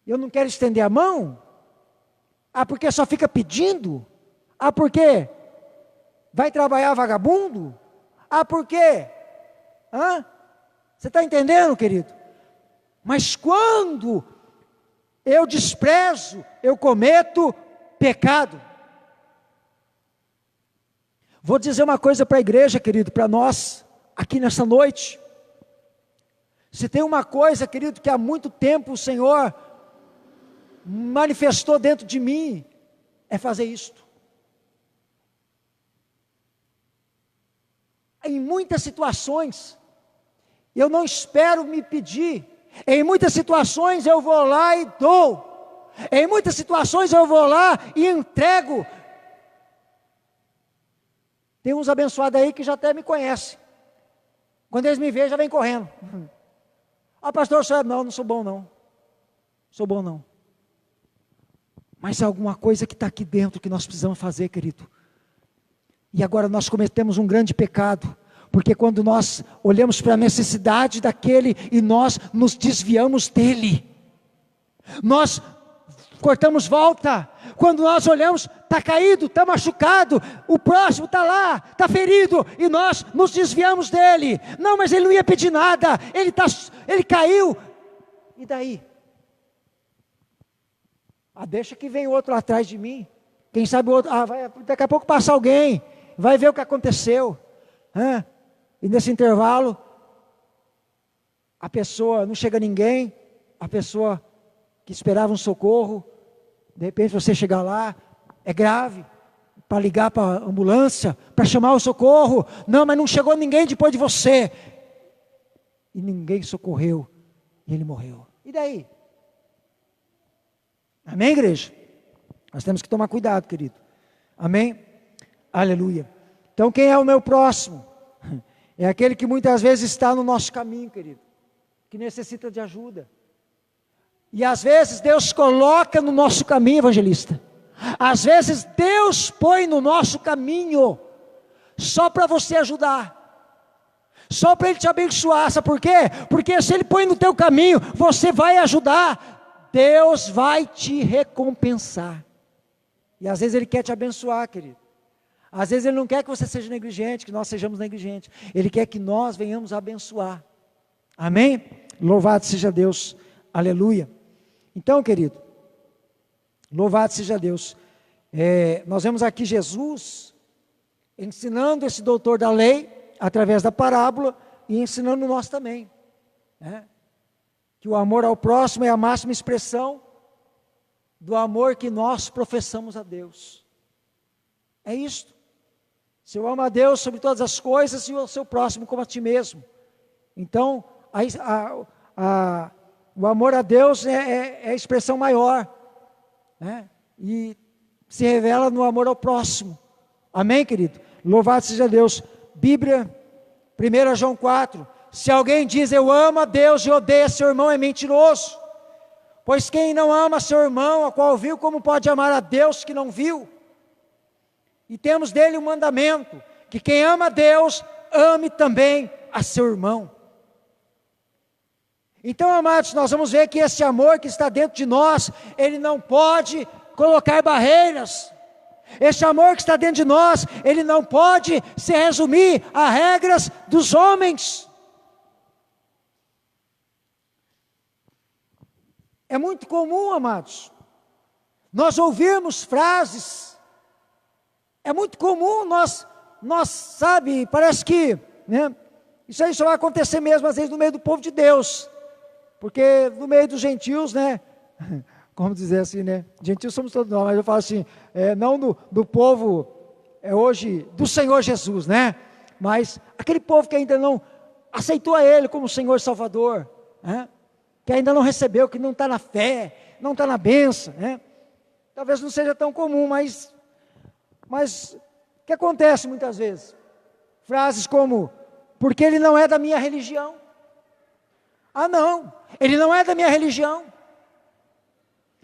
eu não quero estender a mão, porque só fica pedindo, porque vai trabalhar vagabundo, porque, você está entendendo, querido? Mas quando eu desprezo, eu cometo pecado. Vou dizer uma coisa para a igreja, querido, para nós, aqui nessa noite. Se tem uma coisa, querido, que há muito tempo o Senhor manifestou dentro de mim, é fazer isto. Em muitas situações, Eu não espero me pedir. Em muitas situações eu vou lá e dou. Em muitas situações eu vou lá e entrego. Tem uns abençoados aí que já até me conhecem. Quando eles me veem, já vem correndo. Ah, pastor, não sou bom não. Sou bom não. Mas é alguma coisa que está aqui dentro que nós precisamos fazer, querido. E agora nós cometemos um grande pecado. Porque quando nós olhamos para a necessidade daquele e nós nos desviamos dele. Nós cortamos volta. Quando nós olhamos, está caído, está machucado, o próximo está lá, está ferido, e nós nos desviamos dele. Não, mas ele não ia pedir nada, ele caiu, e daí? Deixa que vem outro atrás de mim, quem sabe o outro, daqui a pouco passa alguém, vai ver o que aconteceu, e nesse intervalo, a pessoa, não chega ninguém, a pessoa que esperava um socorro, de repente você chegar lá, é grave, para ligar para a ambulância, para chamar o socorro, não, mas não chegou ninguém depois de você, e ninguém socorreu, e ele morreu, e daí? Amém, igreja? Nós temos que tomar cuidado, querido, amém? Aleluia. Então quem é o meu próximo? É aquele que muitas vezes está no nosso caminho, querido, que necessita de ajuda. E às vezes Deus coloca no nosso caminho, evangelista. Às vezes Deus põe no nosso caminho, só para você ajudar. Só para Ele te abençoar, sabe por quê? Porque se Ele põe no teu caminho, você vai ajudar. Deus vai te recompensar. E às vezes Ele quer te abençoar, querido. Às vezes Ele não quer que você seja negligente, que nós sejamos negligentes. Ele quer que nós venhamos abençoar. Amém? Louvado seja Deus. Aleluia. Então, querido, louvado seja Deus. Nós vemos aqui Jesus ensinando esse doutor da lei, através da parábola, e ensinando nós também. Que o amor ao próximo é a máxima expressão do amor que nós professamos a Deus. É isto. Se eu amo a Deus sobre todas as coisas e o seu próximo como a ti mesmo. Então, o amor a Deus é a expressão maior, e se revela no amor ao próximo. Amém, querido? Louvado seja Deus. Bíblia, 1 João 4. Se alguém diz eu amo a Deus e odeia seu irmão, é mentiroso. Pois quem não ama seu irmão, a qual viu, como pode amar a Deus que não viu? E temos dele um mandamento, que quem ama a Deus, ame também a seu irmão. Então, amados, nós vamos ver que esse amor que está dentro de nós, ele não pode colocar barreiras. Esse amor que está dentro de nós, ele não pode se resumir a regras dos homens. É muito comum, amados, nós ouvirmos frases. É muito comum nós sabe, parece que, isso aí só vai acontecer mesmo às vezes no meio do povo de Deus. Porque no meio dos gentios, como dizer assim, gentios somos todos nós, mas eu falo assim, não do povo, hoje, do Senhor Jesus, mas aquele povo que ainda não aceitou a Ele como Senhor e Salvador, que ainda não recebeu, que não está na fé, não está na bênção, talvez não seja tão comum, mas o que acontece muitas vezes? Frases como, porque ele não é da minha religião. Ah não, ele não é da minha religião,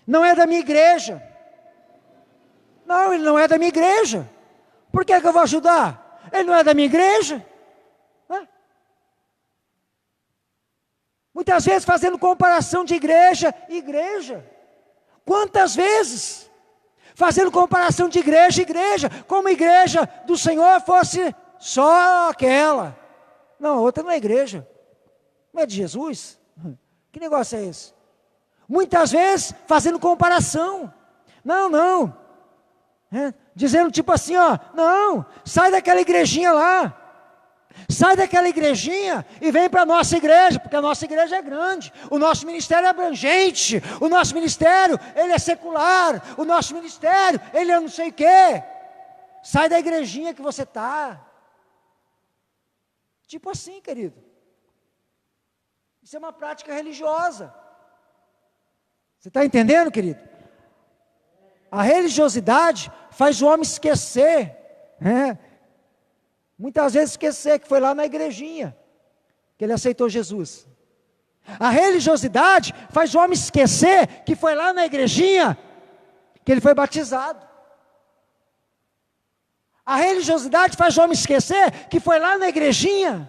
não é da minha igreja, não, ele não é da minha igreja, por que eu vou ajudar? Ele não é da minha igreja. Muitas vezes fazendo comparação de igreja, quantas vezes? Fazendo comparação de igreja, como a igreja do Senhor fosse só aquela, não, a outra não é igreja. Não é de Jesus? Que negócio é esse? Muitas vezes fazendo comparação. Não. Dizendo tipo assim, não, sai daquela igrejinha lá. Sai daquela igrejinha e vem para a nossa igreja, porque a nossa igreja é grande. O nosso ministério é abrangente. O nosso ministério, ele é secular. O nosso ministério, ele é não sei o quê. Sai da igrejinha que você está. Tipo assim, querido. Isso é uma prática religiosa. Você está entendendo, querido? A religiosidade faz o homem esquecer, muitas vezes esquecer que foi lá na igrejinha que ele aceitou Jesus. A religiosidade faz o homem esquecer que foi lá na igrejinha que ele foi batizado. A religiosidade faz o homem esquecer que foi lá na igrejinha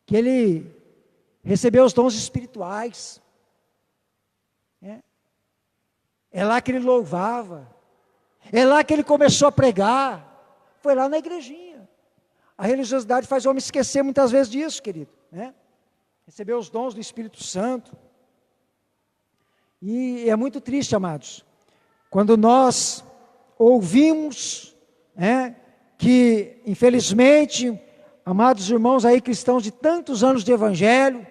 que ele recebeu os dons espirituais. É lá que ele louvava. É lá que ele começou a pregar. Foi lá na igrejinha. A religiosidade faz o homem esquecer muitas vezes disso, querido. Recebeu os dons do Espírito Santo. E é muito triste, amados, quando nós ouvimos, que infelizmente, amados irmãos aí cristãos de tantos anos de evangelho,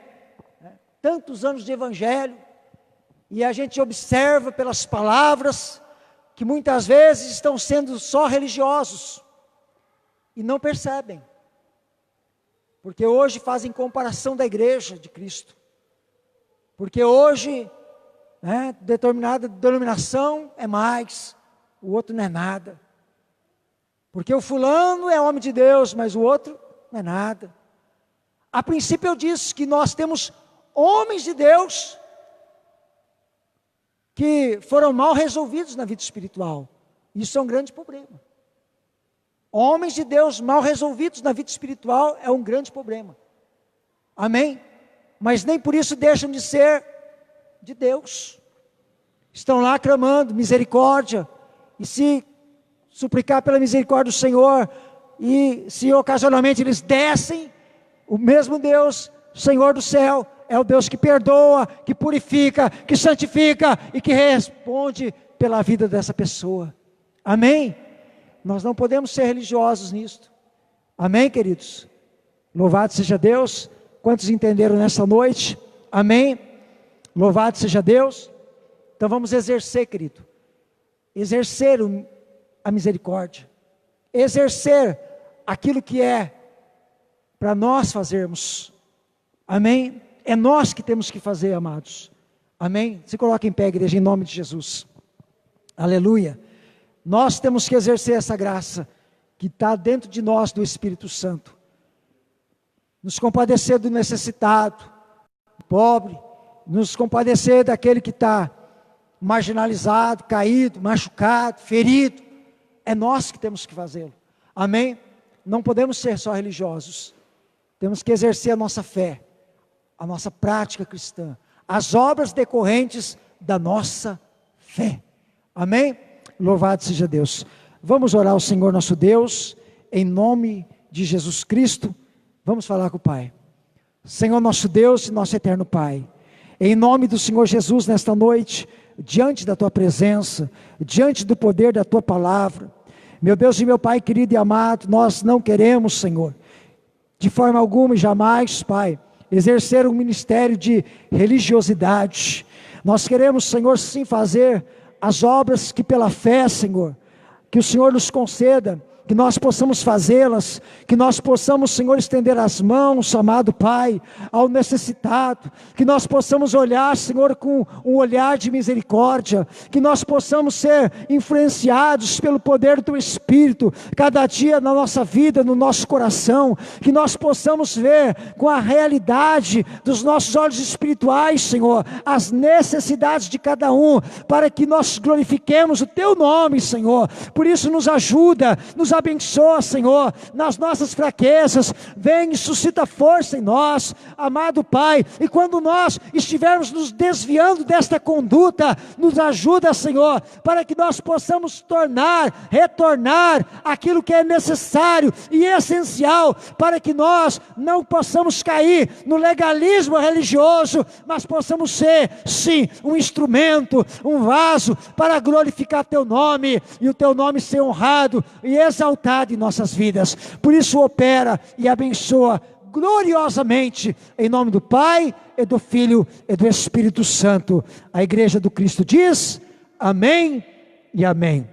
e a gente observa pelas palavras, que muitas vezes estão sendo só religiosos, e não percebem, porque hoje fazem comparação da igreja de Cristo, porque hoje, determinada denominação é mais, o outro não é nada, porque o fulano é homem de Deus, mas o outro não é nada. A princípio eu disse que nós temos homens de Deus, que foram mal resolvidos na vida espiritual. Isso é um grande problema. Homens de Deus mal resolvidos na vida espiritual é um grande problema. Amém? Mas nem por isso deixam de ser de Deus. Estão lá clamando misericórdia, e se suplicar pela misericórdia do Senhor, e se ocasionalmente eles descem, o mesmo Deus, Senhor do céu, é o Deus que perdoa, que purifica, que santifica e que responde pela vida dessa pessoa. Amém? Nós não podemos ser religiosos nisto. Amém, queridos? Louvado seja Deus. Quantos entenderam nessa noite? Amém? Louvado seja Deus. Então vamos exercer, querido, exercer a misericórdia, exercer aquilo que é para nós fazermos. Amém? É nós que temos que fazer, amados. Amém? Se coloca em pé, igreja, em nome de Jesus. Aleluia. Nós temos que exercer essa graça que está dentro de nós, do Espírito Santo. Nos compadecer do necessitado, do pobre, nos compadecer daquele que está marginalizado, caído, machucado, ferido. É nós que temos que fazê-lo. Amém? Não podemos ser só religiosos. Temos que exercer a nossa fé, a nossa prática cristã, as obras decorrentes da nossa fé. Amém? Louvado seja Deus. Vamos orar ao Senhor nosso Deus, em nome de Jesus Cristo. Vamos falar com o Pai. Senhor nosso Deus e nosso eterno Pai, em nome do Senhor Jesus, nesta noite, diante da Tua presença, diante do poder da Tua palavra, meu Deus e meu Pai querido e amado, nós não queremos, Senhor, de forma alguma e jamais, Pai, exercer um ministério de religiosidade. Nós queremos, Senhor, sim fazer as obras que pela fé, Senhor, que o Senhor nos conceda, que nós possamos fazê-las, que nós possamos, Senhor, estender as mãos, amado Pai, ao necessitado, que nós possamos olhar, Senhor, com um olhar de misericórdia, que nós possamos ser influenciados pelo poder do Espírito, cada dia na nossa vida, no nosso coração, que nós possamos ver com a realidade dos nossos olhos espirituais, Senhor, as necessidades de cada um, para que nós glorifiquemos o Teu nome, Senhor. Por isso nos ajuda, nos abençoa, Senhor, nas nossas fraquezas, vem e suscita força em nós, amado Pai, e quando nós estivermos nos desviando desta conduta, nos ajuda, Senhor, para que nós possamos retornar aquilo que é necessário e essencial, para que nós não possamos cair no legalismo religioso, mas possamos ser, sim, um instrumento, um vaso, para glorificar Teu nome, e o Teu nome ser honrado e exaltado em nossas vidas. Por isso opera e abençoa gloriosamente, em nome do Pai, e do Filho, e do Espírito Santo. A igreja do Cristo diz, amém e amém.